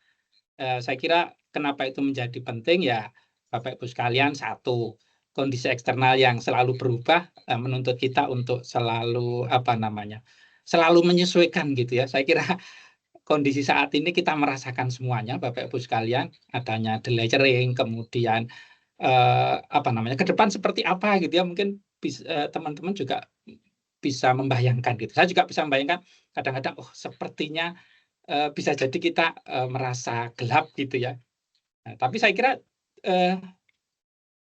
Speaker 2: Saya kira kenapa itu menjadi penting ya Bapak Ibu sekalian, satu, kondisi eksternal yang selalu berubah menuntut kita untuk selalu selalu menyesuaikan gitu ya. Saya kira kondisi saat ini kita merasakan semuanya Bapak Ibu sekalian, adanya delayering, kemudian ke depan seperti apa gitu ya, mungkin teman-teman juga bisa membayangkan gitu. Saya juga bisa membayangkan kadang-kadang sepertinya bisa jadi kita merasa gelap gitu ya. Nah, tapi saya kira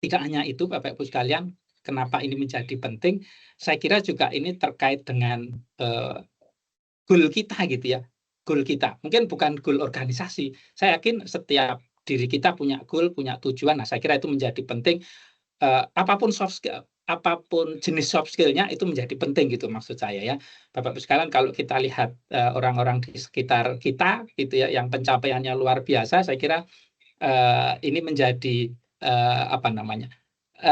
Speaker 2: tidak hanya itu Bapak Ibu sekalian, kenapa ini menjadi penting, saya kira juga ini terkait dengan goal kita gitu ya. Goal kita. Mungkin bukan goal organisasi. Saya yakin setiap diri kita punya goal, punya tujuan. Nah, saya kira itu menjadi penting. Apapun soft skill, apapun jenis soft skill-nya itu menjadi penting gitu maksud saya ya. Bapak Ibu sekalian, kalau kita lihat orang-orang di sekitar kita gitu ya yang pencapaiannya luar biasa, saya kira ini menjadi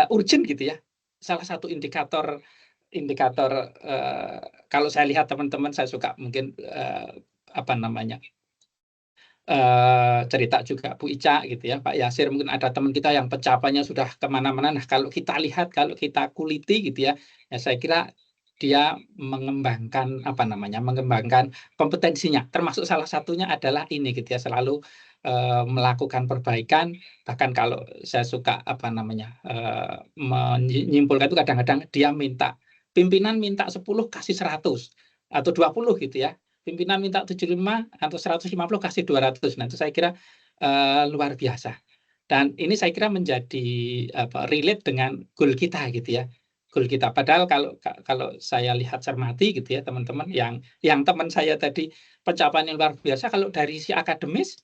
Speaker 2: urgent gitu ya. Salah satu indikator kalau saya lihat teman-teman, saya suka mungkin cerita juga Bu Ica gitu ya, Pak Yasir, mungkin ada teman kita yang pencapaiannya sudah kemana-mana. Nah, kalau kita lihat, kalau kita kuliti gitu ya, saya kira dia mengembangkan mengembangkan kompetensinya. Termasuk salah satunya adalah ini gitu ya, selalu melakukan perbaikan. Bahkan kalau saya suka menyimpulkan itu kadang-kadang dia pimpinan minta 10 kasih 100 atau 20 gitu ya. Pimpinan minta 75 atau 150 kasih 200. Nah, itu saya kira luar biasa. Dan ini saya kira menjadi relate dengan goal kita gitu ya. Goal kita. Padahal kalau saya lihat cermati gitu ya teman-teman, yang teman saya tadi pencapaian yang luar biasa, kalau dari sisi akademis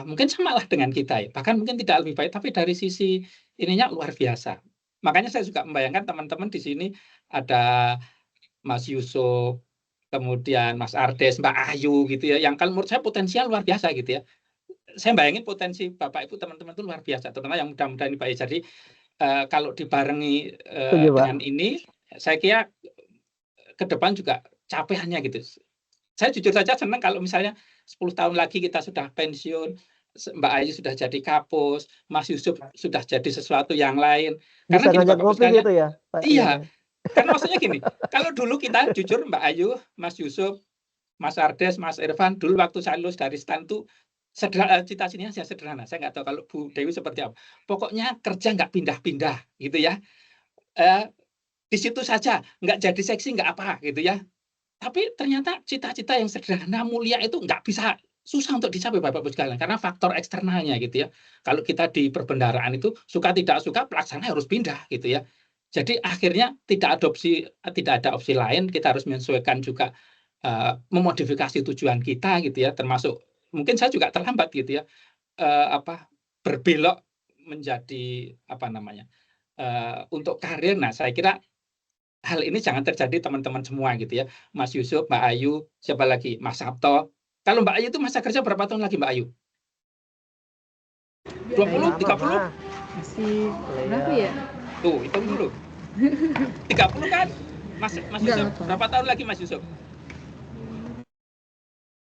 Speaker 2: mungkin samalah dengan kita ya. Bahkan mungkin tidak lebih baik, tapi dari sisi ininya luar biasa. Makanya saya juga membayangkan teman-teman di sini ada Mas Yusuf, kemudian Mas Ardes, Mbak Ayu gitu ya, yang kalau menurut saya potensial luar biasa gitu ya. Saya bayangin potensi Bapak Ibu teman-teman itu luar biasa, terutama yang muda-muda ini Pak. Jadi kalau dibarengi dengan ini, saya kira ke depan juga capaiannya gitu. Saya jujur saja senang kalau misalnya 10 tahun lagi kita sudah pensiun, Mbak Ayu sudah jadi kapus, Mas Yusuf sudah jadi sesuatu yang lain. Karena
Speaker 1: Bisa
Speaker 2: gini
Speaker 1: ngajak
Speaker 2: Bapak
Speaker 1: ngopi
Speaker 2: sekalian,
Speaker 1: gitu ya Pak?
Speaker 2: iya. Karena maksudnya gini, kalau dulu kita jujur Mbak Ayu, Mas Yusuf, Mas Ardes, Mas Irfan, dulu waktu saya lulus dari STAN itu cita-citanya sederhana. Saya nggak tahu kalau Bu Dewi seperti apa. Pokoknya kerja nggak pindah-pindah gitu ya. Di situ saja, nggak jadi seksi nggak apa gitu ya. Tapi ternyata cita-cita yang sederhana, mulia itu nggak bisa, susah untuk dicapai Bapak Ibu sekalian karena faktor eksternalnya gitu ya. Kalau kita di perbendaharaan itu suka tidak suka pelaksana harus pindah gitu ya. Jadi akhirnya tidak ada opsi lain, kita harus menyesuaikan juga memodifikasi tujuan kita gitu ya, termasuk mungkin saya juga terlambat gitu ya, berbelok menjadi untuk karir. Nah, saya kira hal ini jangan terjadi teman-teman semua gitu ya. Mas Yusuf, Mbak Ayu, siapa lagi? Mas Sabto. Kalau Mbak Ayu itu masa kerja berapa tahun lagi Mbak Ayu? 20, 30?
Speaker 3: Masih berapa ya?
Speaker 2: Tuh, hitung dulu. 30 kan? Mas Yusuf, berapa tahun lagi Mas Yusuf?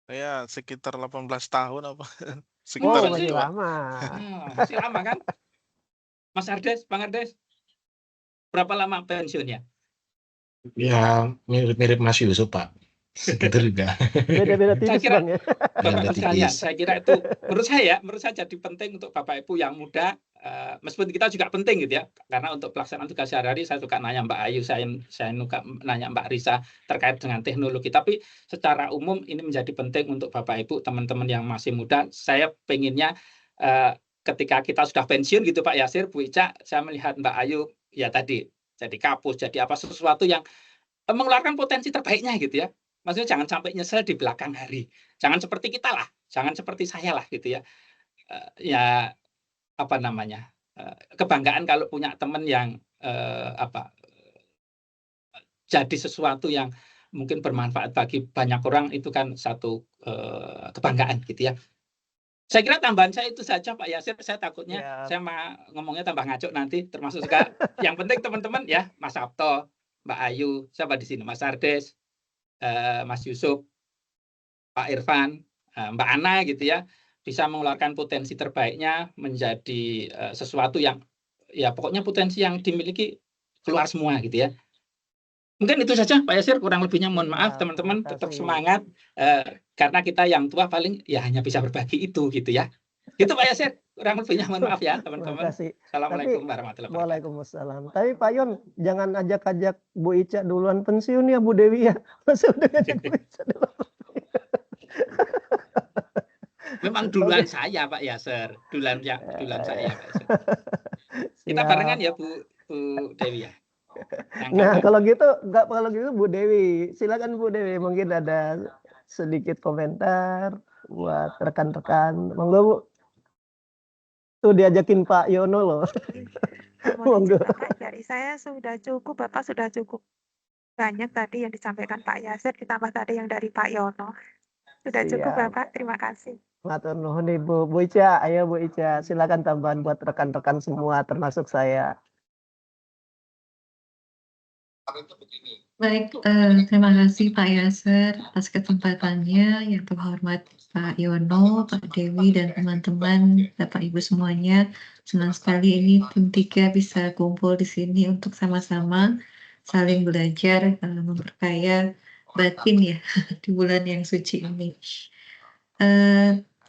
Speaker 4: Saya sekitar 18 tahun apa.
Speaker 1: Sekitar masih lama.
Speaker 2: Masih lama kan? Mas Ardes, Bang Ardes, berapa lama pensiunnya?
Speaker 5: Ya, mirip-mirip Mas Yusuf, Pak. Segitu juga.
Speaker 1: Beda-beda tipis
Speaker 2: saya kira,
Speaker 1: Bang ya.
Speaker 2: Bapak sekalian, saya kira itu menurut saya jadi penting untuk Bapak Ibu yang muda, meskipun kita juga penting gitu ya, karena untuk pelaksanaan tugas sehari-hari saya suka nanya Mbak Ayu, saya suka nanya Mbak Risa terkait dengan teknologi, tapi secara umum ini menjadi penting untuk Bapak Ibu, teman-teman yang masih muda. Saya pengennya ketika kita sudah pensiun gitu Pak Yasir, Bu Ica, saya melihat Mbak Ayu ya tadi jadi kapus, jadi sesuatu yang mengeluarkan potensi terbaiknya gitu ya. Maksudnya jangan sampai nyesel di belakang hari. Jangan seperti kita lah, jangan seperti saya lah gitu ya. Kebanggaan kalau punya teman yang jadi sesuatu yang mungkin bermanfaat bagi banyak orang, itu kan satu kebanggaan gitu ya. Saya kira tambahan saya itu saja Pak Yasir. Saya takutnya saya ngomongnya tambah ngaco nanti, termasuk juga yang penting teman-teman ya, Mas Sabto, Mbak Ayu, siapa di sini, Mas Ardes, Mas Yusuf, Pak Irfan, Mbak Ana gitu ya, bisa mengeluarkan potensi terbaiknya menjadi sesuatu yang ya pokoknya potensi yang dimiliki keluar semua gitu ya. Mungkin itu saja Pak Yasir, kurang lebihnya mohon maaf teman-teman, tetap semangat karena kita yang tua paling ya hanya bisa berbagi itu gitu ya. Gitu Pak Yasir, kurang lebihnya mohon maaf ya teman-teman. Assalamualaikum warahmatullahi wabarakatuh.
Speaker 1: Waalaikumsalam. Tapi Pak Yon, jangan ajak-ajak Bu Ica duluan pensiun ya Bu Dewi ya. Masa udah ngajak Bu Ica duluan.
Speaker 2: Memang duluan saya Pak Yasir, duluan saya Pak Yasir. Kita barengan ya Bu Dewi ya.
Speaker 1: Nah, kalau gitu Bu Dewi, silakan Bu Dewi, mungkin ada sedikit komentar buat rekan-rekan. Monggo Bu. Tuh diajakin Pak Yono loh.
Speaker 6: Monggo. Dari saya sudah cukup, Bapak sudah cukup banyak tadi yang disampaikan Pak Yasir, ditambah tadi yang dari Pak Yono. Sudah cukup Bapak, terima kasih.
Speaker 1: Matur nuhun Ibu. Bu Ica, ayo Bu Ica, silakan tambahan buat rekan-rekan semua termasuk saya.
Speaker 3: Baik, terima kasih Pak Yasir atas kesempatannya. Yang terhormat Pak Yono, Pak Dewi, dan teman-teman, Bapak Ibu semuanya. Senang sekali ini tim 3 bisa kumpul di sini untuk sama-sama saling belajar, memperkaya batin ya di bulan yang suci ini.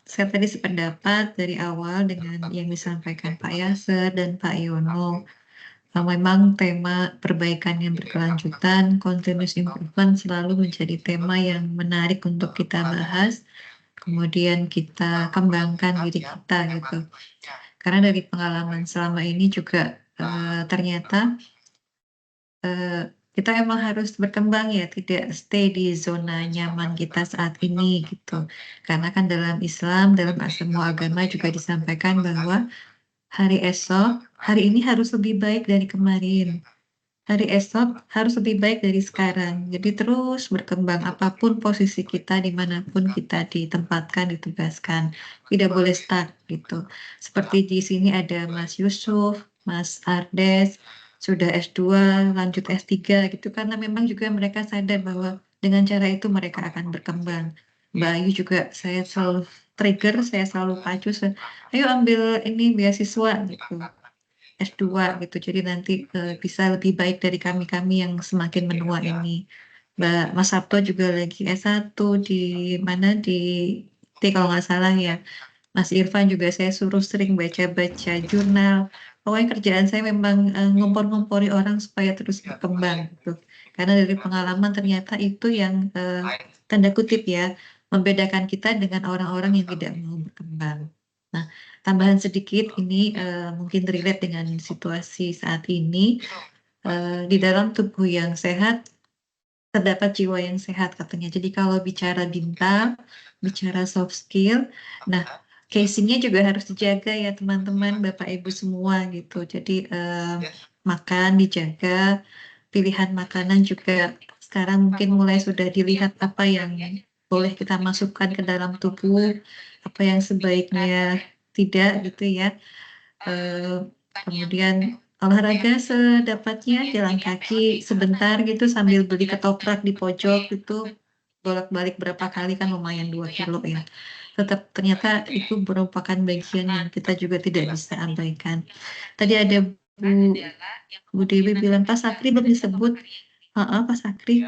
Speaker 3: Saya tadi sependapat dari awal dengan yang disampaikan Pak Yasir dan Pak Yono. Memang tema perbaikan yang berkelanjutan, continuous improvement selalu menjadi tema yang menarik untuk kita bahas, kemudian kita kembangkan diri kita gitu. Karena dari pengalaman selama ini juga ternyata kita emang harus berkembang ya, tidak stay di zona nyaman kita saat ini gitu. Karena kan dalam Islam, dalam semua agama juga disampaikan bahwa hari esok, hari ini harus lebih baik dari kemarin. Hari esok harus lebih baik dari sekarang. Jadi terus berkembang apapun posisi kita, dimanapun kita ditempatkan, ditugaskan. Tidak boleh stuck gitu. Seperti di sini ada Mas Yusuf, Mas Ardes, sudah S2, lanjut S3 gitu. Karena memang juga mereka sadar bahwa dengan cara itu mereka akan berkembang. Mbak Ayu juga saya selalu trigger, saya selalu pacu, ayo ambil ini beasiswa gitu, S2 gitu, jadi nanti bisa lebih baik dari kami-kami yang semakin menua ini. Mas Sabto juga lagi S1 di mana, di T kalau nggak salah ya. Mas Irfan juga saya suruh sering baca-baca jurnal. Pokoknya kerjaan saya memang ngompor-ngompori orang supaya terus berkembang gitu. Karena dari pengalaman ternyata itu yang tanda kutip ya, membedakan kita dengan orang-orang yang tidak mau berkembang. Nah, tambahan sedikit ini mungkin relate dengan situasi saat ini. Di dalam tubuh yang sehat terdapat jiwa yang sehat katanya. Jadi kalau bicara bintang, bicara soft skill, nah casingnya juga harus dijaga ya teman-teman, Bapak Ibu semua gitu. Jadi makan dijaga, pilihan makanan juga sekarang mungkin mulai sudah dilihat apa yang boleh kita masukkan ke dalam tubuh, apa yang sebaiknya tidak gitu ya. Kemudian olahraga sedapatnya, jalan kaki sebentar gitu sambil beli ketoprak di pojok gitu, bolak-balik berapa kali kan lumayan 2 kilo ya. Tetap ternyata itu merupakan bagian yang kita juga tidak bisa abaikan. Tadi ada Bu Dewi bilang Pak Sakri belum disebut. Pak Sakri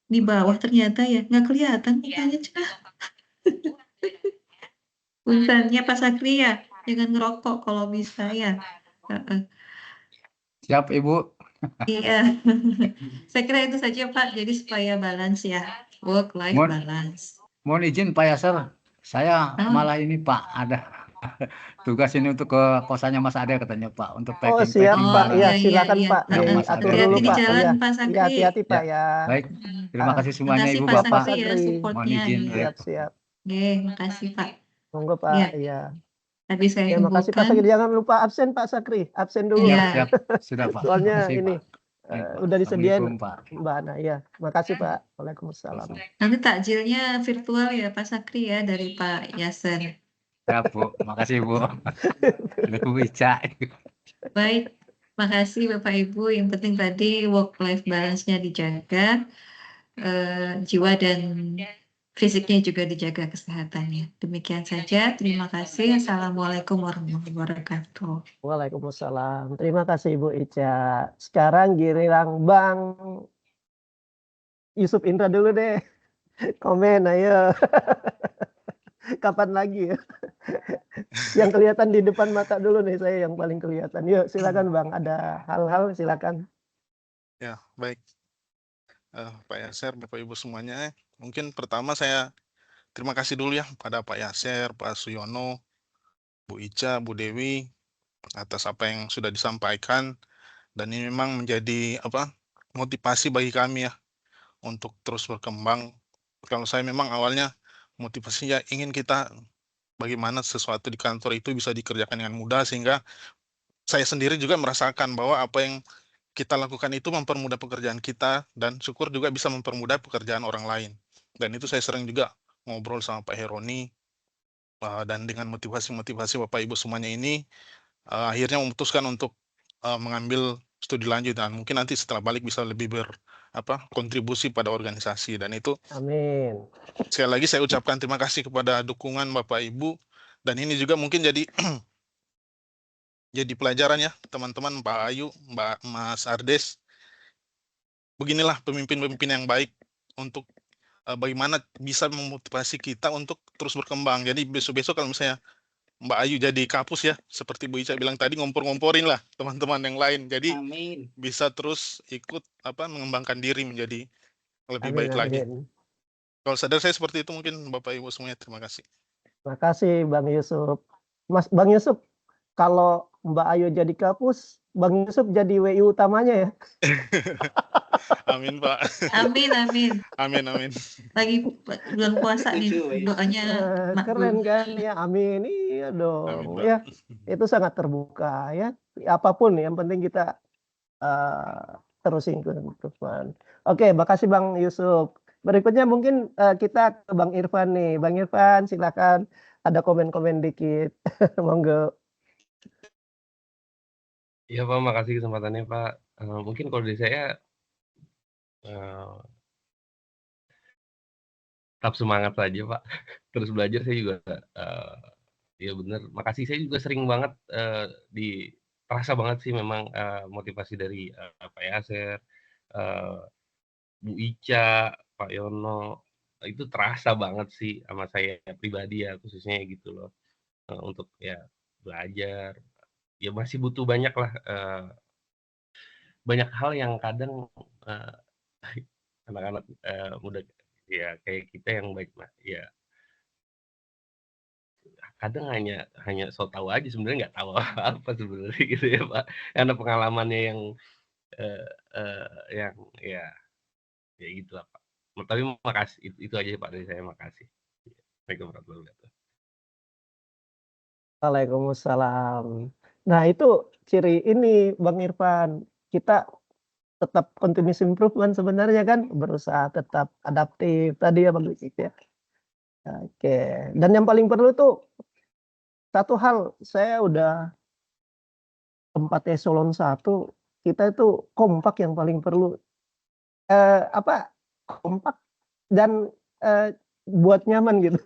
Speaker 3: di bawah ternyata ya, nggak kelihatan mukanya cerah. Puntennya Pak Sakri ya, jangan ngerokok kalau bisa ya.
Speaker 7: Siap Ibu.
Speaker 3: Iya, saya kira itu saja Pak, jadi supaya balance ya, work-life balance.
Speaker 7: Mohon izin Pak Yasir, saya malah ini Pak, ada tugas ini untuk ke kosannya Mas Ade katanya Pak, untuk packing.
Speaker 1: Oh siap Pak, ya silakan Pak,
Speaker 3: diatur dulu Pak. Jalan, ya. Pak Sakri.
Speaker 1: Ya, hati-hati Pak ya.
Speaker 7: Baik, terima kasih semuanya Ibu
Speaker 3: Pak
Speaker 7: Bapak.
Speaker 3: Sakri ya,
Speaker 7: Mohon izin.
Speaker 1: Siap.
Speaker 3: Terima kasih Pak.
Speaker 1: Monggo Pak, ya.
Speaker 3: Tadi saya
Speaker 1: terima kasih Pak Sakri, jangan lupa absen Pak Sakri, absen dulu.
Speaker 7: Siap, sudah Pak.
Speaker 1: Soalnya ini udah disediain
Speaker 7: Assalamualaikum, Pak.
Speaker 1: Mbak Ana ya. Makasih Pak. Waalaikumsalam.
Speaker 3: Nanti takjilnya virtual ya Pak Sakri ya dari Pak Yasen.
Speaker 7: Ya, Bu. Makasih, Bu. Bu Ica.
Speaker 3: Baik, makasih Bapak Ibu. Yang penting tadi work-life balance-nya dijaga, jiwa dan fisiknya juga dijaga kesehatannya. Demikian saja. Terima kasih. Assalamualaikum warahmatullahi wabarakatuh.
Speaker 1: Waalaikumsalam. Terima kasih Ibu Ica. Sekarang giliran Bang Yusuf Indra dulu deh. Komen ayo. Kapan lagi ya? Yang kelihatan di depan mata dulu nih, saya yang paling kelihatan. Yuk silakan Bang, ada hal-hal silakan.
Speaker 4: Ya, baik. Pak Yaser, Bapak Ibu semuanya. Mungkin pertama saya terima kasih dulu ya pada Pak Yaser, Pak Suyono, Bu Ica, Bu Dewi atas apa yang sudah disampaikan, dan ini memang menjadi motivasi bagi kami ya untuk terus berkembang. Kalau saya memang awalnya motivasinya ingin kita bagaimana sesuatu di kantor itu bisa dikerjakan dengan mudah, sehingga saya sendiri juga merasakan bahwa apa yang kita lakukan itu mempermudah pekerjaan kita, dan syukur juga bisa mempermudah pekerjaan orang lain. Dan itu saya sering juga ngobrol sama Pak Heroni, dan dengan motivasi-motivasi Bapak Ibu semuanya ini, akhirnya memutuskan untuk mengambil studi lanjut, dan mungkin nanti setelah balik bisa lebih kontribusi pada organisasi. Dan itu
Speaker 1: Amin.
Speaker 4: sekali lagi saya ucapkan terima kasih kepada dukungan Bapak Ibu, dan ini juga mungkin jadi jadi pelajaran ya teman-teman, Pak Ayu, Mas Ardes. Beginilah pemimpin-pemimpin yang baik untuk bagaimana bisa memotivasi kita untuk terus berkembang. Jadi besok-besok kalau misalnya Mbak Ayu jadi kapus ya, seperti Bu Ica bilang tadi, ngompor-ngomporin lah teman-teman yang lain. Jadi
Speaker 2: Amin.
Speaker 4: bisa terus ikut mengembangkan diri menjadi lebih
Speaker 1: Amin,
Speaker 4: baik lagi.
Speaker 1: amin.
Speaker 4: Kalau sadar saya seperti itu, mungkin Bapak Ibu semuanya terima kasih.
Speaker 1: Terima kasih Bang Yusuf. Bang Yusuf, kalau Mbak Ayu jadi kapus, Bang Yusuf jadi WI utamanya ya.
Speaker 4: Amin Pak.
Speaker 3: Amin, amin.
Speaker 4: Amin, amin.
Speaker 3: Lagi bulan puasa nih, doanya
Speaker 1: Keren
Speaker 3: makbul.
Speaker 1: kan ya, amin. Iya
Speaker 4: Amin,
Speaker 1: dong
Speaker 4: Pak.
Speaker 1: ya. Itu sangat terbuka ya. Apapun yang penting kita terusin ke improvement. Oke, makasih Bang Yusuf. Berikutnya mungkin kita ke Bang Irfan nih. Bang Irfan silakan, ada komen-komen dikit. Monggo.
Speaker 8: Iya Pak, makasih kesempatannya Pak. Mungkin kalau dari saya tetap semangat saja Pak. Terus belajar. Saya juga ya benar. Makasih, saya juga sering banget terasa banget sih memang motivasi dari Pak Yaser, Bu Ica, Pak Yono, itu terasa banget sih sama saya pribadi ya, khususnya gitu loh. Untuk ya belajar, ya masih butuh banyak lah, banyak hal yang kadang anak-anak muda ya kayak kita yang baik ya kadang hanya so tahu aja, sebenarnya nggak tahu apa sebenarnya gitu ya Pak, karena pengalamannya yang ya gitulah Pak. Tapi makasih, itu aja Pak dari saya, makasih. Assalamualaikum warahmatullahi wabarakatuh.
Speaker 1: Waalaikumsalam. Nah itu ciri ini Bang Irfan, kita tetap continuous improvement sebenarnya kan, berusaha tetap adaptif tadi ya Bang Rizky ya. Oke, dan yang paling perlu tuh satu hal, saya udah 4 eselon 1, kita itu kompak yang paling perlu. Kompak dan buat nyaman gitu.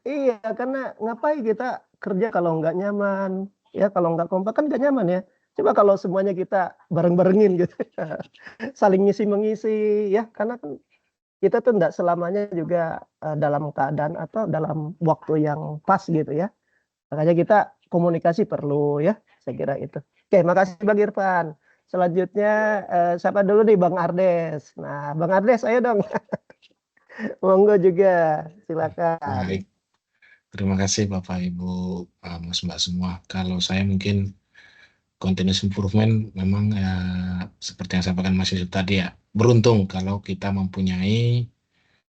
Speaker 1: Iya, karena ngapain kita kerja kalau nggak nyaman, ya kalau nggak kompak kan nggak nyaman ya. Coba kalau semuanya kita bareng-barengin gitu, saling ngisi-mengisi ya, karena kan kita tuh nggak selamanya juga dalam keadaan atau dalam waktu yang pas gitu ya. Makanya kita komunikasi perlu ya, saya kira itu. Oke, makasih Bang Irfan. Selanjutnya siapa dulu nih Bang Ardes. Nah, Bang Ardes ayo dong. Monggo juga, silakan.
Speaker 5: Baik. Terima kasih Bapak Ibu, Mas Mbak semua. Kalau saya mungkin continuous improvement memang seperti yang sampaikan Mas Yusuf tadi ya, beruntung kalau kita mempunyai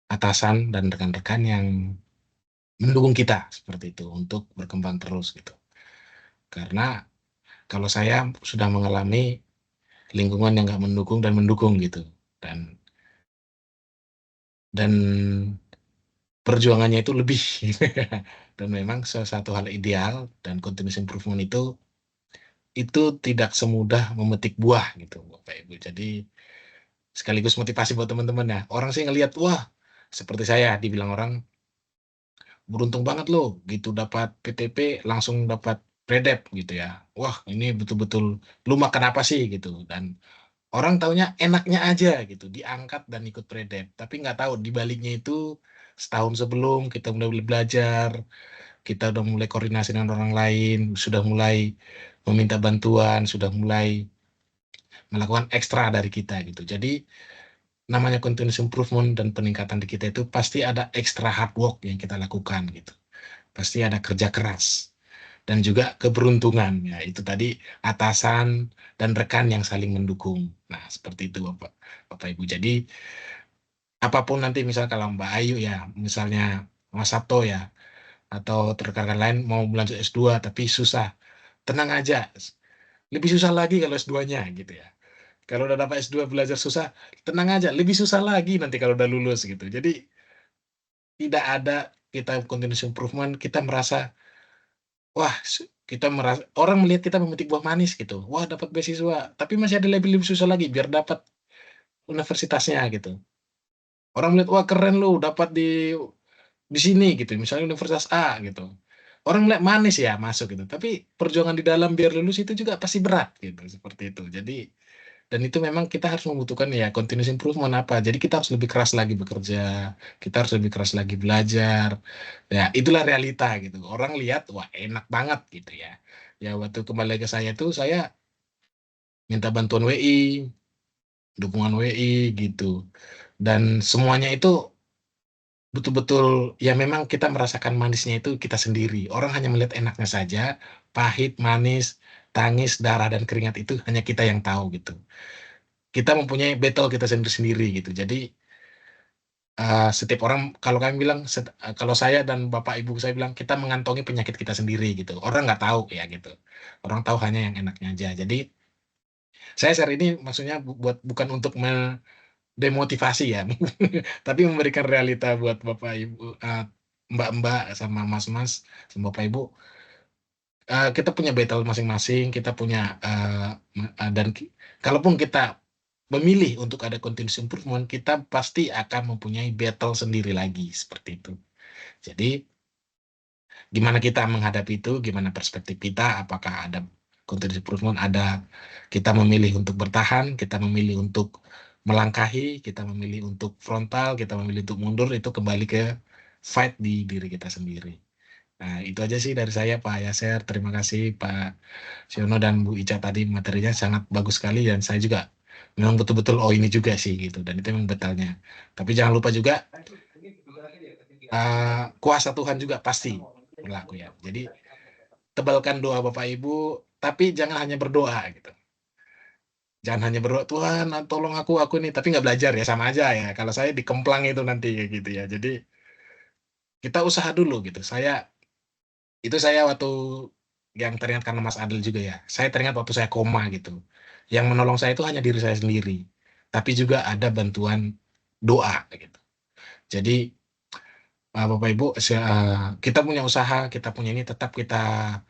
Speaker 5: atasan dan rekan-rekan yang mendukung kita seperti itu untuk berkembang terus gitu. Karena Kalau saya sudah mengalami lingkungan yang nggak mendukung dan mendukung gitu, dan perjuangannya itu lebih. Dan memang salah satu hal ideal dan continuous improvement itu tidak semudah memetik buah gitu, Bapak Ibu. Jadi sekaligus motivasi buat teman-teman ya. Orang sih ngelihat, wah, seperti saya dibilang orang, beruntung banget loh gitu dapat PTP langsung dapat predep gitu ya. Wah, ini betul-betul lu makan apa sih gitu. Dan orang taunya enaknya aja gitu, diangkat dan ikut predep. Tapi nggak tahu di baliknya itu setahun sebelum kita mulai belajar, kita udah mulai koordinasi dengan orang lain, sudah mulai meminta bantuan, sudah mulai melakukan ekstra dari kita gitu. Jadi namanya continuous improvement dan peningkatan di kita itu pasti ada extra hard work yang kita lakukan gitu. Pasti ada kerja keras dan juga keberuntungan ya, itu tadi atasan dan rekan yang saling mendukung. Nah, seperti itu Bapak Ibu. Jadi apapun nanti misal kalau Mbak Ayu ya, misalnya Mas Sabto ya, atau rekan-rekan lain mau melanjut S2 tapi susah. Tenang aja. Lebih susah lagi kalau S2-nya gitu ya. Kalau udah dapat S2 belajar susah, tenang aja, lebih susah lagi nanti kalau udah lulus gitu. Jadi tidak ada kita continuous improvement, kita merasa, wah, kita merasa orang melihat kita memetik buah manis gitu. Wah, dapat beasiswa, tapi masih ada lebih susah lagi biar dapat universitasnya gitu. Orang melihat, wah keren lu dapat di sini gitu, misalnya Universitas A gitu. Orang melihat manis ya masuk gitu, tapi perjuangan di dalam biar lulus itu juga pasti berat gitu, seperti itu. Jadi dan itu memang kita harus membutuhkan ya continuous improvement apa. Jadi kita harus lebih keras lagi bekerja, kita harus lebih keras lagi belajar. Ya, itulah realita gitu. Orang lihat wah enak banget gitu ya. Ya waktu kembali ke saya tuh saya minta bantuan WI, dukungan WI gitu. Dan semuanya itu betul-betul ya memang kita merasakan manisnya itu kita sendiri. Orang hanya melihat enaknya saja, pahit, manis, tangis, darah dan keringat itu hanya kita yang tahu gitu. Kita mempunyai battle kita sendiri-sendiri gitu. Jadi setiap orang kalau kami bilang kalau saya dan bapak ibu saya bilang kita mengantongi penyakit kita sendiri gitu. Orang nggak tahu ya gitu. Orang tahu hanya yang enaknya aja. Jadi saya share ini maksudnya buat bukan untuk demotivasi ya, tapi memberikan realita buat bapak ibu, mbak-mbak sama mas-mas sama bapak ibu. Kita punya battle masing-masing, kita punya dan kalaupun kita memilih untuk ada continuous improvement, kita pasti akan mempunyai battle sendiri lagi seperti itu. Jadi gimana kita menghadapi itu, gimana perspektif kita, apakah ada continuous improvement, ada kita memilih untuk bertahan, kita memilih untuk melangkahi, kita memilih untuk frontal, kita memilih untuk mundur, itu kembali ke fight di diri kita sendiri. Nah, itu aja sih dari saya, Pak Yaser. Terima kasih, Pak Siono dan Bu Ica tadi materinya sangat bagus sekali dan saya juga memang betul-betul oh ini juga sih gitu dan itu memang betalnya. Tapi jangan lupa juga kuasa Tuhan juga pasti berlaku ya. Jadi tebalkan doa Bapak Ibu, tapi jangan hanya berdoa gitu. Jangan hanya berdoa Tuhan tolong aku ini, tapi nggak belajar ya sama aja ya. Kalau saya dikemplang itu nanti kayak gitu ya. Jadi kita usaha dulu gitu. Itu saya waktu yang teringat karena Mas Adel juga ya. Saya teringat waktu saya koma gitu. Yang menolong saya itu hanya diri saya sendiri. Tapi juga ada bantuan doa gitu. Jadi Bapak Ibu, kita punya usaha, kita punya ini tetap kita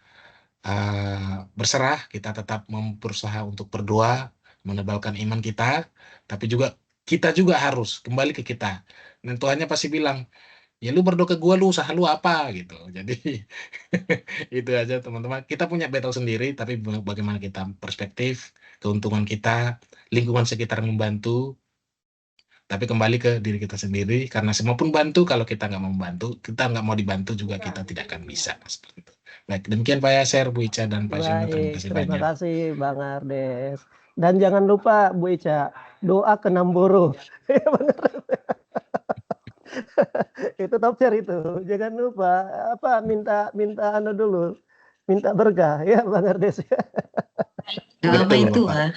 Speaker 5: berserah, kita tetap berusaha untuk berdoa, menebalkan iman kita, tapi juga kita juga harus kembali ke kita. Dan Tuhannya pasti bilang, ya lu berdoa ke gua, lu usaha lu apa gitu. Jadi itu aja teman-teman. Kita punya battle sendiri, tapi bagaimana kita perspektif, keuntungan kita, lingkungan sekitar membantu, tapi kembali ke diri kita sendiri. Karena semua pun bantu, kalau kita nggak mau membantu, kita nggak mau dibantu juga kita tidak akan bisa. Seperti itu. Baik, demikian Pak Yaser, Bu Ica, dan Pak Siono. Terima kasih
Speaker 1: Terima
Speaker 5: banyak.
Speaker 1: kasih Bang Ardes. Dan jangan lupa Bu Ica, doa ke Namboro. Itu top share itu. Jangan lupa minta dulu. Minta berkah ya Bang Ardes.
Speaker 3: Doa Maitua.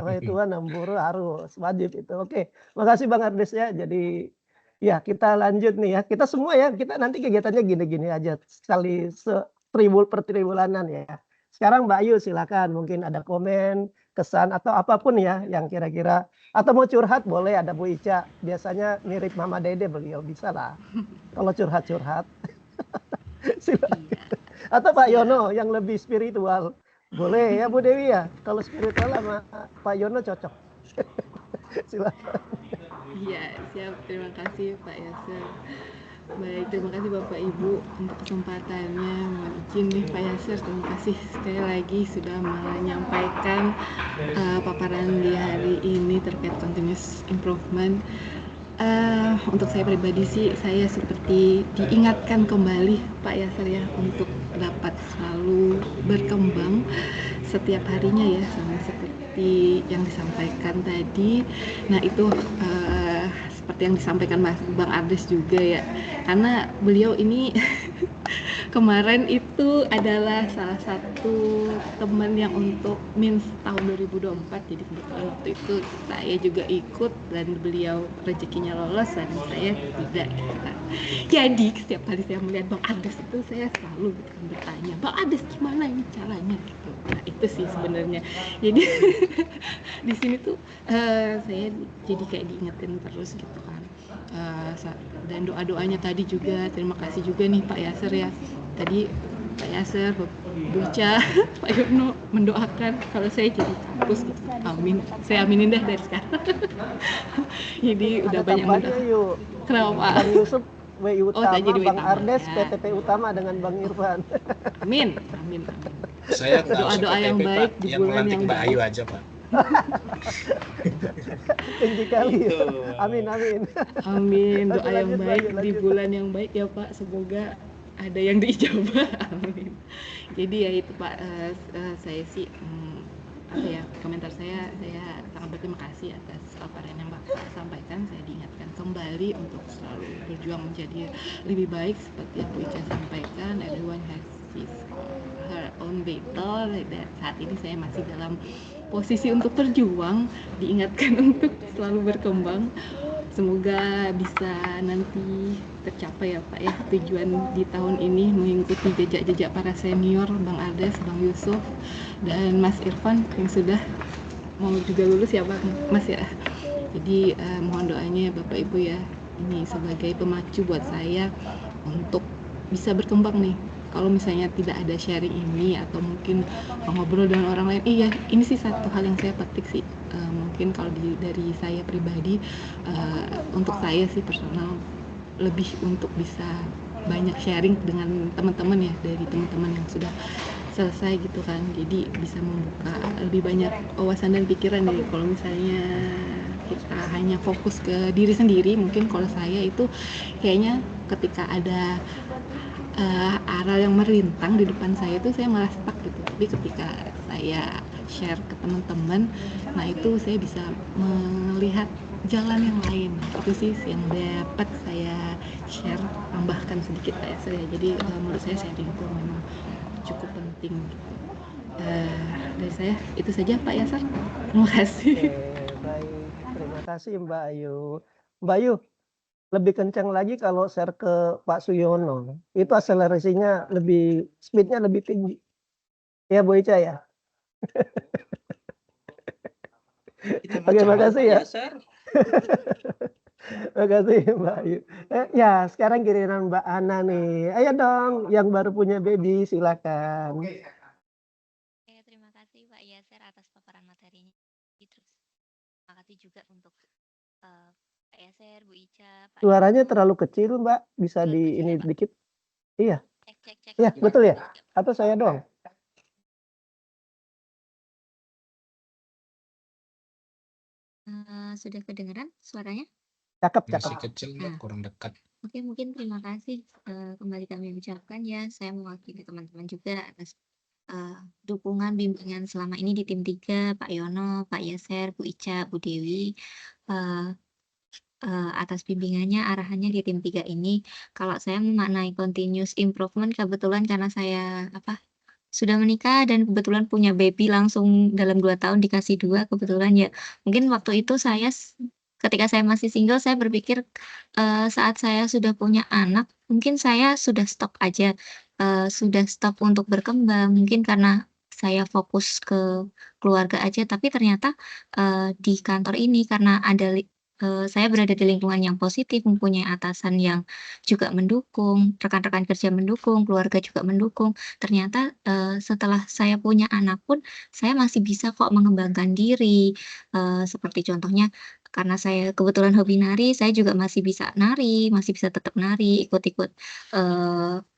Speaker 1: Maitua Namboro harus wajib itu. Oke, makasih Bang Ardes ya. Jadi ya kita lanjut nih ya. Kita semua ya, kita nanti kegiatannya gini-gini aja. Sekali pertribulanan ya. Sekarang Mbak Ayu silakan, mungkin ada komen, kesan atau apapun ya yang kira-kira, atau mau curhat boleh, ada Bu Ica. Biasanya mirip Mama Dede beliau, bisa lah. Kalau curhat-curhat. Silakan. Atau Pak Yono yang lebih spiritual. Boleh ya Bu Dewi ya. Kalau spiritual sama Pak Yono cocok. Silakan.
Speaker 9: Iya, siap. Terima kasih Pak Yasser. Baik, terima kasih Bapak Ibu untuk kesempatannya. Mohon izin nih Pak Yasser, terima kasih sekali lagi sudah menyampaikan paparan di hari ini terkait continuous improvement. Untuk saya pribadi sih, saya seperti diingatkan kembali Pak Yasser ya, untuk dapat selalu berkembang setiap harinya ya, sama seperti yang disampaikan tadi. Nah itu seperti yang disampaikan Bang Ardes juga ya, karena beliau ini kemarin itu adalah salah satu teman yang untuk MINS tahun 2024, jadi kebetulan waktu itu saya juga ikut dan beliau rezekinya lolos dan saya tidak. Jadi setiap kali saya melihat Bang Ardes itu saya selalu bertanya, Bang Ardes gimana ini caranya gitu. Nah itu sih sebenarnya. Jadi di sini tuh saya jadi kayak diingetin terus gitu kan. Dan doa-doanya tadi juga, terima kasih juga nih Pak Yasser ya. Tadi Pak Yasser, Bu Ica, Pak Yono mendoakan kalau saya jadi kampus gitu. Amin. Saya aminin deh dari sekarang. Jadi udah
Speaker 1: Ada
Speaker 9: banyak
Speaker 1: tambahnya yuk.
Speaker 9: Kenapa?
Speaker 1: Bang Yusuf WI Utama,
Speaker 9: saya jadi WI
Speaker 1: Bang
Speaker 9: Utama,
Speaker 1: Ardes
Speaker 9: ya.
Speaker 1: PTP Utama dengan Bang Irfan.
Speaker 9: Amin. Amin.
Speaker 5: Saya nggak usah
Speaker 9: Doa-doa yang
Speaker 5: PTP,
Speaker 9: baik
Speaker 5: Pak.
Speaker 9: di
Speaker 5: Yang
Speaker 9: bulan
Speaker 5: melantik
Speaker 9: yang
Speaker 5: Mbak
Speaker 9: baik.
Speaker 5: Ayu aja, Pak.
Speaker 1: Tinggi kali.
Speaker 2: Itu.
Speaker 1: Amin, amin.
Speaker 9: Amin. Doa
Speaker 1: Lanjut,
Speaker 9: yang
Speaker 1: lanjut,
Speaker 9: baik
Speaker 1: lanjut,
Speaker 9: di
Speaker 1: lanjut.
Speaker 9: bulan yang baik ya Pak. Semoga ada yang diijabah. Amin. Jadi ya itu Pak, saya sih apa ya, komentar saya sangat berterima kasih atas paparan yang Bapak sampaikan. Saya diingatkan kembali untuk selalu berjuang menjadi lebih baik seperti yang Bu Ica sampaikan. Everyone has his her own battle. Dan saat ini saya masih dalam posisi untuk berjuang, diingatkan untuk selalu berkembang. Semoga bisa nanti tercapai ya Pak ya, tujuan di tahun ini mengikuti jejak-jejak para senior, Bang Ardes, Bang Yusuf, dan Mas Irfan yang sudah mau juga lulus ya Bang Mas ya. Jadi mohon doanya Bapak Ibu ya, ini sebagai pemacu buat saya untuk bisa berkembang nih. Kalau misalnya tidak ada sharing ini atau mungkin ngobrol dengan orang lain, iya ini sih satu hal yang saya petik sih. Mungkin kalau dari saya pribadi, untuk saya sih personal lebih untuk bisa banyak sharing dengan teman-teman ya, dari teman-teman yang sudah selesai gitu kan, jadi bisa membuka lebih banyak wawasan dan pikiran. Jadi kalau misalnya kita hanya fokus ke diri sendiri, mungkin kalau saya itu kayaknya ketika ada aral yang merintang di depan saya itu saya malah stuck gitu. Tapi ketika saya share ke teman-teman, nah itu saya bisa melihat jalan yang lain. Itu sih yang dapat saya share, tambahkan sedikit Pak Yasser ya. Jadi menurut saya sharing itu memang cukup penting gitu. Dari saya itu saja Pak Yasser. Terima kasih.
Speaker 1: Oke, baik. Terima kasih Mbak Ayu. Mbak Ayu, lebih kencang lagi kalau share ke Pak Suyono. Itu akselerasinya lebih, speednya lebih tinggi. Ya Bu Ica ya. Oke, makasih ya. Makasih Mbak Ayu. Ya, sekarang giliran Mbak Ana nih. Ayo dong, yang baru punya baby silakan.
Speaker 10: Oke, terima kasih Pak Yasser atas paparan materinya. Terus terima kasih juga untuk Pak Yasser, Bu Ica, Pak
Speaker 1: Suaranya
Speaker 10: Yono.
Speaker 1: terlalu kecil Mbak, bisa
Speaker 10: Terlalu
Speaker 1: di
Speaker 10: kecil
Speaker 1: ini
Speaker 10: ya, Pak?
Speaker 1: dikit. Iya.
Speaker 10: Cek.
Speaker 1: Iya, betul ya? Atau saya doang?
Speaker 10: Sudah kedengaran suaranya?
Speaker 1: Cakep.
Speaker 5: Masih kecil, Mbak,
Speaker 10: Nah.
Speaker 5: kurang dekat.
Speaker 10: Oke, mungkin terima kasih kembali kami ucapkan ya. Saya mewakili teman-teman juga atas dukungan bimbingan selama ini di tim 3, Pak Yono, Pak Yasser, Bu Ica, Bu Dewi, atas bimbingannya, arahannya di tim 3 ini. Kalau saya memaknai continuous improvement, kebetulan karena saya sudah menikah dan kebetulan punya baby langsung dalam 2 tahun dikasih 2 kebetulan ya. Mungkin waktu itu saya ketika saya masih single, saya berpikir saat saya sudah punya anak, mungkin saya sudah stop aja. sudah stop untuk berkembang. Mungkin karena saya fokus ke keluarga aja, tapi ternyata, di kantor ini karena saya berada di lingkungan yang positif, mempunyai atasan yang juga mendukung, rekan-rekan kerja mendukung, keluarga juga mendukung. Ternyata, setelah saya punya anak pun, saya masih bisa kok mengembangkan diri, seperti contohnya karena saya kebetulan hobi nari, saya juga masih bisa nari, masih bisa tetap nari, ikut-ikut,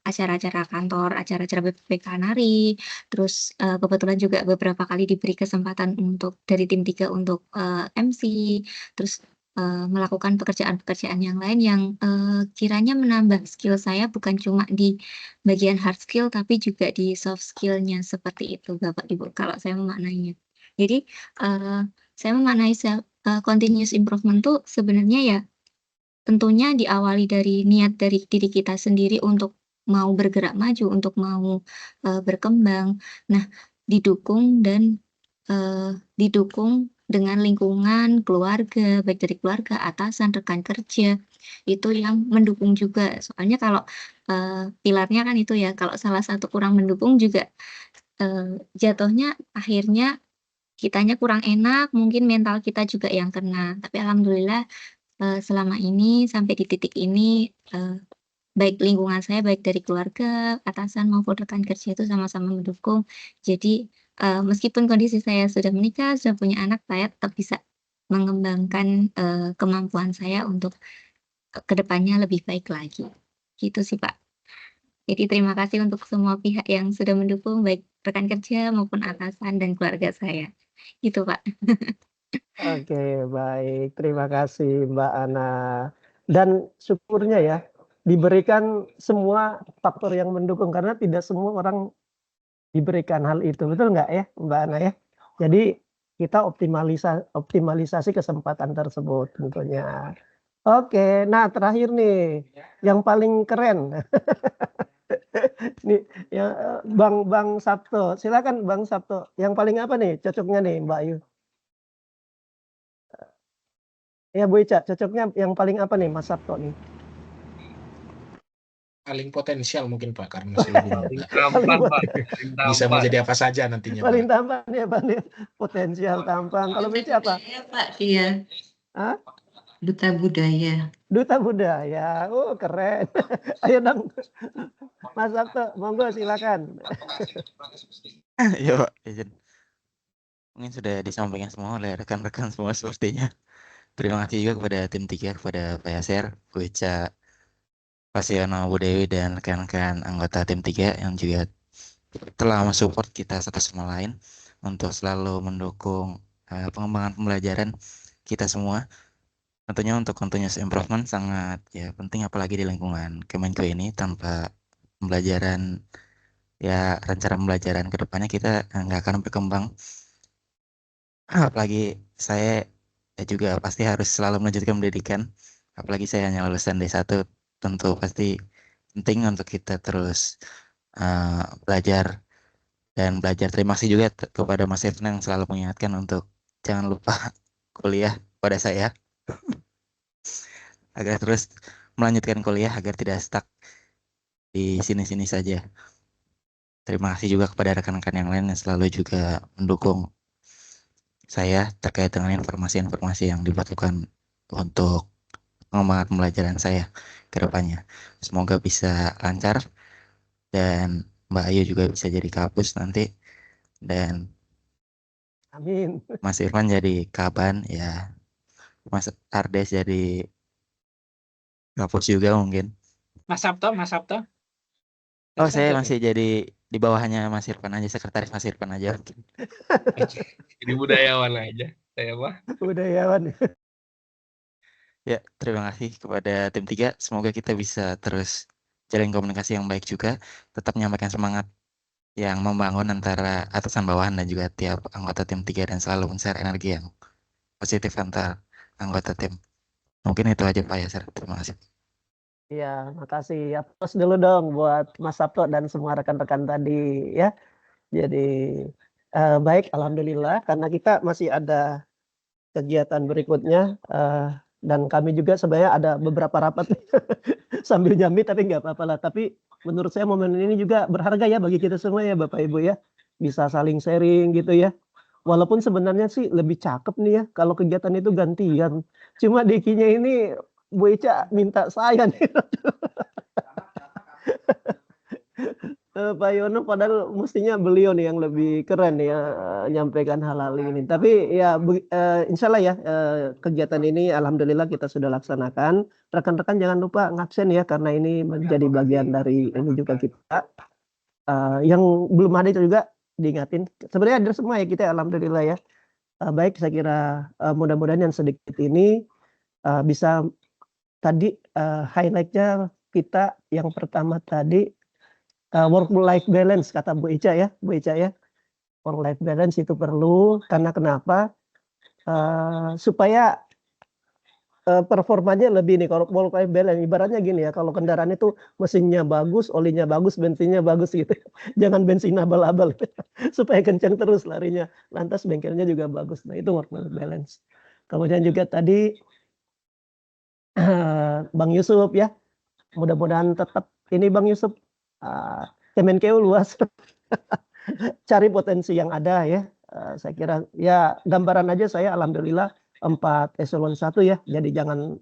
Speaker 10: acara-acara kantor, acara-acara BPK nari, terus, kebetulan juga beberapa kali diberi kesempatan dari tim 3 untuk, MC, terus, melakukan pekerjaan-pekerjaan yang lain yang, kiranya menambah skill saya bukan cuma di bagian hard skill, tapi juga di soft skill-nya, seperti itu Bapak Ibu, kalau saya memaknainya. Jadi, saya memaknai continuous improvement tuh sebenarnya ya, tentunya diawali dari niat dari diri kita sendiri untuk mau bergerak maju, untuk mau, berkembang. Nah, didukung dengan lingkungan, keluarga, baik dari keluarga, atasan, rekan kerja, itu yang mendukung juga. Soalnya kalau, pilarnya kan itu ya, kalau salah satu kurang mendukung juga, jatuhnya akhirnya kitanya kurang enak, mungkin mental kita juga yang kena. Tapi alhamdulillah, selama ini sampai di titik ini, baik lingkungan saya, baik dari keluarga, atasan maupun rekan kerja itu sama-sama mendukung. Jadi, meskipun kondisi saya sudah menikah, sudah punya anak, saya tetap bisa mengembangkan, kemampuan saya untuk, ke depannya lebih baik lagi. Gitu sih, Pak. Jadi terima kasih untuk semua pihak yang sudah mendukung, baik rekan kerja maupun atasan dan keluarga saya. Gitu, Pak.
Speaker 1: Oke, baik. Terima kasih Mbak Ana. Dan syukurnya ya, diberikan semua faktor yang mendukung karena tidak semua orang diberikan hal itu. Betul nggak ya Mbak Ana ya? Jadi kita optimalisasi kesempatan tersebut tentunya. Oke, nah terakhir nih, yang paling keren. Nih, ya, Bang Sabto. Silakan Bang Sabto. Yang paling apa nih cocoknya nih Mbak Ayu? Ya Bu Ica, cocoknya yang paling apa nih Mas Sabto nih?
Speaker 5: Paling potensial mungkin Pak, karena masih lebih muda.
Speaker 8: Tampan, Pak.
Speaker 5: Bisa menjadi apa saja nantinya Pak.
Speaker 1: Paling tampan ya Pak nih. Potensial tampan. Kalau Bu Ica apa?
Speaker 3: Budaya, Pak, dia.
Speaker 1: Hah?
Speaker 3: Duta budaya.
Speaker 1: Duta budaya. Oh, keren. Ayo dong. Mas Sabto, monggo silakan.
Speaker 11: Ya Pak, izin. Mungkin sudah disampaikan semua oleh rekan-rekan semua sepertinya. Terima kasih juga kepada tim 3, kepada Pak Yaser, Bu Ica, Pak Siono, Bu Dewi, dan rekan-rekan anggota tim 3 yang juga telah mensupport kita satu sama lain untuk selalu mendukung pengembangan pembelajaran kita semua. Tentunya untuk continuous improvement sangat ya penting, apalagi di lingkungan Kemenko ini. Tanpa pembelajaran, ya rencana pembelajaran ke depannya kita nggak akan berkembang. Apalagi saya juga pasti harus selalu melanjutkan pendidikan. Apalagi saya hanya lulusan D1, tentu pasti penting untuk kita terus belajar dan belajar. Terima kasih juga kepada Mas Irfan yang selalu mengingatkan untuk jangan lupa kuliah pada saya agar terus melanjutkan kuliah agar tidak stuck di sini-sini saja. Terima kasih juga kepada rekan-rekan yang lain yang selalu juga mendukung saya terkait dengan informasi-informasi yang dibutuhkan untuk pengembangan pembelajaran saya ke depannya. Semoga bisa lancar dan Mbak Ayu juga bisa jadi kapus nanti, dan
Speaker 1: Amin.
Speaker 11: Mas Irfan jadi kaban, ya Mas Ardes jadi kapus juga mungkin.
Speaker 2: Mas Sabto.
Speaker 11: Oh, saya masih jadi di bawahnya Mas Irfan aja, sekretaris Mas Irfan aja.
Speaker 8: Jadi budayawan aja saya mah.
Speaker 1: Budayawan.
Speaker 11: Ya, terima kasih kepada tim 3. Semoga kita bisa terus jalin komunikasi yang baik juga, tetap menyampaikan semangat yang membangun antara atasan bawahan dan juga tiap anggota tim 3, dan selalu men-share energi yang positif antar anggota tim. Mungkin itu aja Pak Yaser. Terima kasih.
Speaker 1: Iya, makasih. Aplaus dulu dong buat Mas Sabto dan semua rekan-rekan tadi ya. Jadi baik, alhamdulillah karena kita masih ada kegiatan berikutnya dan kami juga sebenarnya ada beberapa rapat sambil nyambi tapi nggak apa-apa lah. Tapi menurut saya momen ini juga berharga ya bagi kita semua ya Bapak Ibu ya. Bisa saling sharing gitu ya. Walaupun sebenarnya sih lebih cakep nih ya kalau kegiatan itu gantian. Cuma Dikinya ini Bu Ica minta saya nih. Pak Yono padahal mestinya beliau nih yang lebih keren ya nyampaikan hal-hal ini. Tapi ya insya Allah ya kegiatan ini alhamdulillah kita sudah laksanakan. Rekan-rekan jangan lupa ngabsen ya karena ini menjadi bagian dari ini juga kita. Yang belum ada itu juga diingatin. Sebenarnya ada semua ya kita alhamdulillah ya. Baik saya kira mudah-mudahan yang sedikit ini bisa tadi highlight-nya kita yang pertama tadi work life balance kata Bu Ica ya, work life balance itu perlu karena kenapa? Supaya performanya lebih nih kalau work life balance ibaratnya gini ya, kalau kendaraan itu mesinnya bagus, olinya bagus, bensinnya bagus gitu. Jangan bensin abal-abal supaya kencang terus larinya. Lantas bengkelnya juga bagus. Nah, itu work life balance. Kemudian juga tadi Bang Yusuf ya. Mudah-mudahan tetap ini Bang Yusuf Kemenkeu luas cari potensi yang ada ya. Saya kira ya gambaran aja saya alhamdulillah 4 eselon 1 ya. Jadi jangan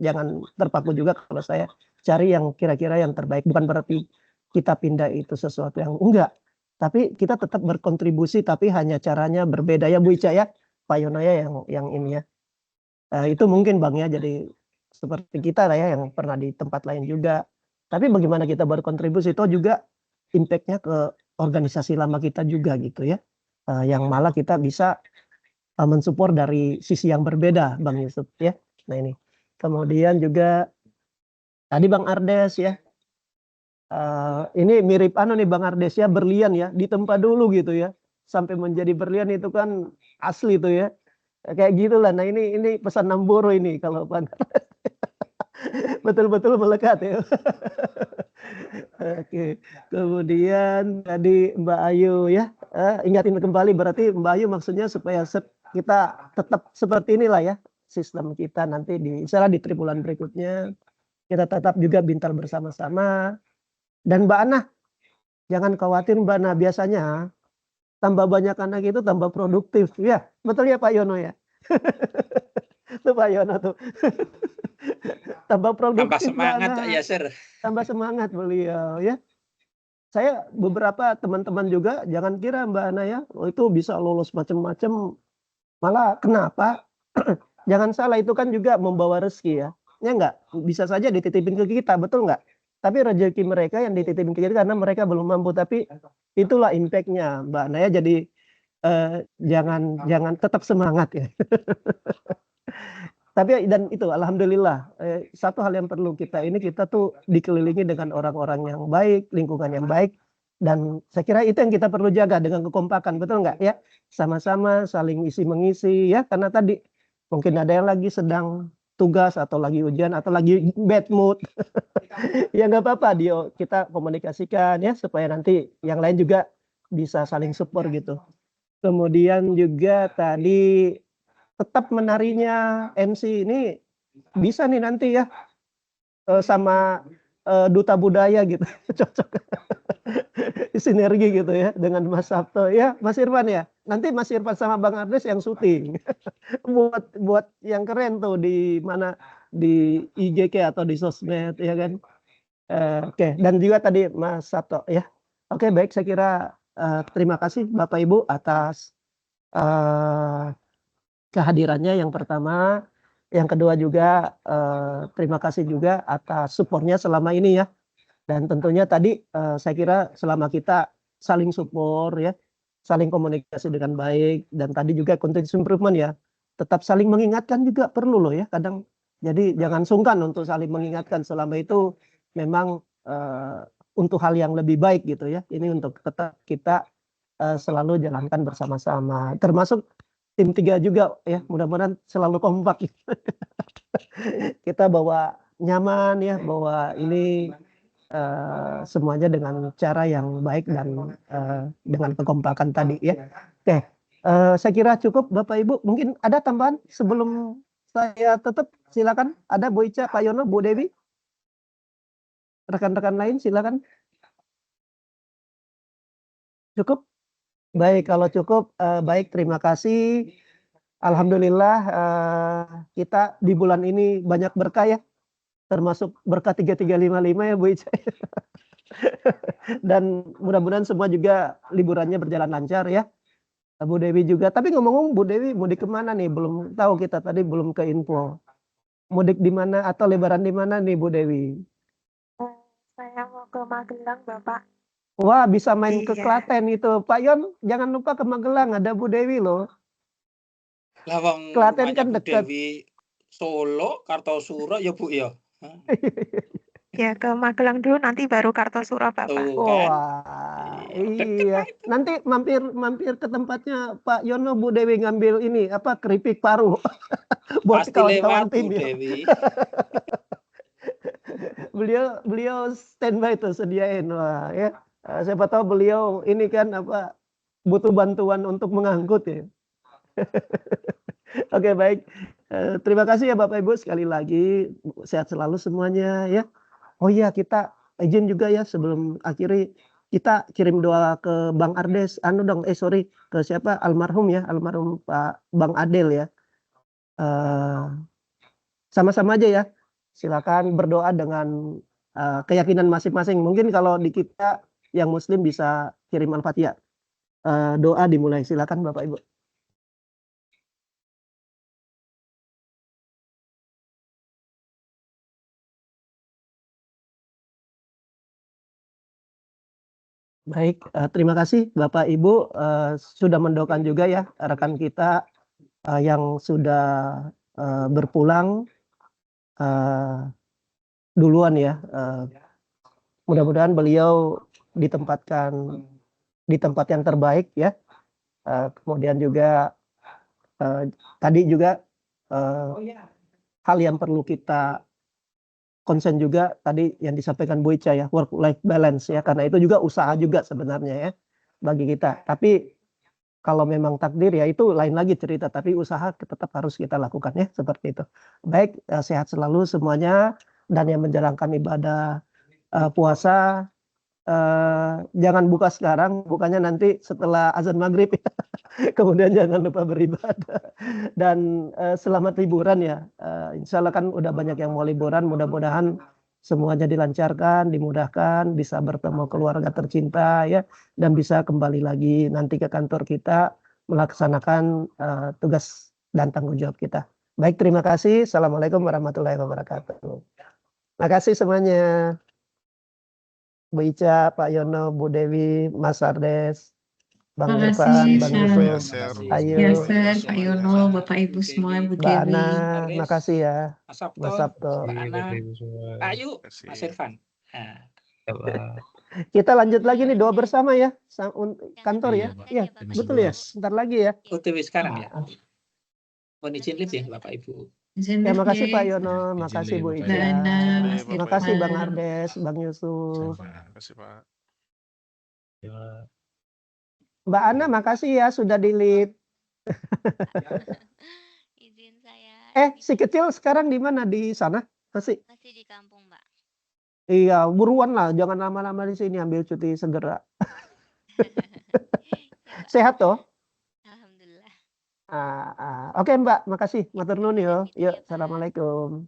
Speaker 1: terpaku juga kalau saya cari yang kira-kira yang terbaik. Bukan berarti kita pindah itu sesuatu yang enggak. Tapi kita tetap berkontribusi tapi hanya caranya berbeda ya Bu Ica ya. Pak Yono ya yang ini ya. Itu mungkin Bang ya jadi seperti kita lah ya yang pernah di tempat lain juga. Tapi bagaimana kita berkontribusi itu juga impact-nya ke organisasi lama kita juga gitu ya. Yang malah kita bisa mensupport dari sisi yang berbeda Bang Yusuf ya. Nah ini. Kemudian juga tadi Bang Ardes ya. Ini mirip nih Bang Ardes ya berlian ya, ditempa dulu gitu ya. Sampai menjadi berlian itu kan asli tuh ya. Kayak gitulah. Nah ini pesan Namboro ini kalau Bang betul-betul melekat ya. Oke. Kemudian tadi Mbak Ayu ya, ingatin kembali berarti Mbak Ayu maksudnya supaya kita tetap seperti inilah ya sistem kita nanti misalnya di tribulan berikutnya kita tetap juga bintal bersama-sama. Dan Mbak Ana, jangan khawatir Mbak Ana, biasanya tambah banyak anak itu tambah produktif ya, betul ya Pak Yono ya. Tuh Pak Yono tuh. Tambah produktif.
Speaker 2: Tambah semangat Pak Yasir.
Speaker 1: Tambah semangat beliau ya. Saya beberapa teman-teman juga jangan kira Mbak Ana ya, itu bisa lolos macam-macam. Malah kenapa? Jangan salah itu kan juga membawa rezeki ya. Ya enggak? Bisa saja dititipin ke kita, betul enggak? Tapi rezeki mereka yang dititipin ke kita karena mereka belum mampu, tapi itulah impact-nya Mbak Ana ya. Jadi jangan tetap semangat ya. Tapi dan itu alhamdulillah satu hal yang perlu kita tuh dikelilingi dengan orang-orang yang baik, lingkungan yang baik, dan saya kira itu yang kita perlu jaga dengan kekompakan, betul nggak ya? Sama-sama saling isi mengisi ya, karena tadi mungkin ada yang lagi sedang tugas atau lagi ujian atau lagi bad mood. Ya nggak apa-apa, kita komunikasikan ya supaya nanti yang lain juga bisa saling support gitu. Kemudian juga tadi tetap menarinya MC ini bisa nih nanti ya sama duta budaya gitu. Cocok sinergi gitu ya dengan Mas Sabto ya, Mas Irfan ya. Nanti Mas Irfan sama Bang Ardes yang syuting. buat yang keren tuh di mana di IGK atau di sosmed ya kan. Oke, dan juga tadi Mas Sabto ya. Oke, baik, saya kira terima kasih Bapak Ibu atas kehadirannya yang pertama, yang kedua juga terima kasih juga atas supportnya selama ini ya. Dan tentunya tadi saya kira selama kita saling support ya, saling komunikasi dengan baik, dan tadi juga continuous improvement ya, tetap saling mengingatkan juga perlu loh ya kadang. Jadi jangan sungkan untuk saling mengingatkan, selama itu memang untuk hal yang lebih baik gitu ya. Ini untuk tetap kita selalu jalankan bersama-sama, termasuk tim 3 juga ya, mudah-mudahan selalu kompak. Kita bawa nyaman ya, bawa ini semuanya dengan cara yang baik dan dengan kekompakan tadi ya. Oke, saya kira cukup Bapak Ibu. Mungkin ada tambahan sebelum saya tutup, silakan. Ada Bu Ica, Pak Yono, Bu Dewi. rekan-rekan lain silakan. Cukup? Baik, kalau cukup, baik terima kasih. Alhamdulillah, kita di bulan ini banyak berkah ya, termasuk berkah 3355 ya Bu Ica. Dan mudah-mudahan semua juga liburannya berjalan lancar ya. Bu Dewi juga. Tapi ngomong-ngomong Bu Dewi mudik kemana nih? Belum tahu kita tadi belum ke info. Mudik di mana atau lebaran di mana nih Bu Dewi?
Speaker 6: Saya mau ke Magelang, Bapak.
Speaker 1: Wah, bisa main ke
Speaker 6: Iya.
Speaker 1: Klaten itu. Pak Yon, jangan lupa ke Magelang, ada Bu Dewi loh.
Speaker 2: Lah wong
Speaker 1: Klaten
Speaker 2: rumahnya
Speaker 1: kan
Speaker 2: Bu
Speaker 1: dekat.
Speaker 2: Dewi Solo, Kartosuro ya Bu ya. Hah?
Speaker 6: Ya, ke Magelang dulu nanti baru Kartosuro, Bapak.
Speaker 2: Tuh kan.
Speaker 1: Wah,
Speaker 2: Deket
Speaker 1: iya.
Speaker 2: lah itu.
Speaker 1: Nanti mampir ke tempatnya Pak Yono, Bu Dewi ngambil ini apa keripik paru buat
Speaker 2: Pasti
Speaker 1: kawan-kawan
Speaker 2: lewat
Speaker 1: tim
Speaker 2: Bu
Speaker 1: ya.
Speaker 2: Dewi.
Speaker 1: Beliau standby tuh sediain wah ya. Siapa tahu beliau ini kan apa butuh bantuan untuk mengangkut ya. Oke baik. Terima kasih ya Bapak Ibu sekali lagi sehat selalu semuanya ya. Oh iya kita izin juga ya sebelum akhiri kita kirim doa ke Bang Ardes ke siapa almarhum ya almarhum Pak Bang Adel ya. Sama-sama aja ya. Silakan berdoa dengan keyakinan masing-masing. Mungkin kalau di kita yang Muslim bisa kirim Al-Fatihah. Doa dimulai. Silakan Bapak Ibu. Baik, terima kasih Bapak Ibu sudah mendoakan juga ya rekan kita yang sudah berpulang duluan ya. Mudah-mudahan beliau ditempatkan di tempat yang terbaik ya. Kemudian juga tadi juga hal yang perlu kita konsen juga tadi yang disampaikan Bu Ica ya, work life balance ya, karena itu juga usaha juga sebenarnya ya bagi kita. Tapi kalau memang takdir ya itu lain lagi cerita, tapi usaha tetap harus kita lakukan ya seperti itu. Baik, sehat selalu semuanya dan yang menjalankan ibadah puasa jangan buka sekarang, bukanya nanti setelah azan maghrib ya. Kemudian jangan lupa beribadah dan selamat liburan ya. Insya Allah kan udah banyak yang mau liburan, mudah-mudahan semuanya dilancarkan, dimudahkan, bisa bertemu keluarga tercinta ya, dan bisa kembali lagi nanti ke kantor kita melaksanakan tugas dan tanggung jawab kita. Baik, terima kasih. Assalamualaikum warahmatullahi wabarakatuh. Terima kasih semuanya. Bu Ica, Pak Yono, Bu Dewi, Mas Ardes, Bang
Speaker 3: Terima
Speaker 1: Irfan,
Speaker 3: kasih,
Speaker 1: Bang
Speaker 3: Pak
Speaker 1: Yusuf, Ayu,
Speaker 3: Yaser, Pak Yono, Bapak Ibu semua, Bu
Speaker 1: Mbak Ana,
Speaker 3: Dewi.
Speaker 1: makasih ya,
Speaker 2: Mas Sabto,
Speaker 1: Mas Sabto.
Speaker 2: Mbak Ana, Ayu, Mas Irfan. Nah,
Speaker 1: Kita lanjut lagi nih doa bersama ya, kantor ya.
Speaker 5: Iya,
Speaker 1: Iya, betul ya. Sebentar lagi ya.
Speaker 2: OTW sekarang ya. Mohon izin lift ya Bapak Ibu.
Speaker 1: Ya, makasih Pak
Speaker 3: Izin
Speaker 1: Yono, makasih Bu
Speaker 3: Mbak
Speaker 1: Ica.
Speaker 3: Ana, Mas
Speaker 1: Terima kasih Bang
Speaker 3: Irfan.
Speaker 1: Ardes, Bang Yusuf.
Speaker 4: Terima kasih Pak.
Speaker 1: Mbak Ana, makasih ya sudah di lead.
Speaker 10: Izin saya.
Speaker 1: Si kecil sekarang di mana? Di sana? Masih
Speaker 10: Masih di kampung, Mbak.
Speaker 1: Iya, buruan lah, jangan lama-lama di sini, ambil cuti segera. Sehat toh?
Speaker 10: Alhamdulillah.
Speaker 1: Oke Mbak, makasih. Matur nuwun yo. Yuk, assalamualaikum.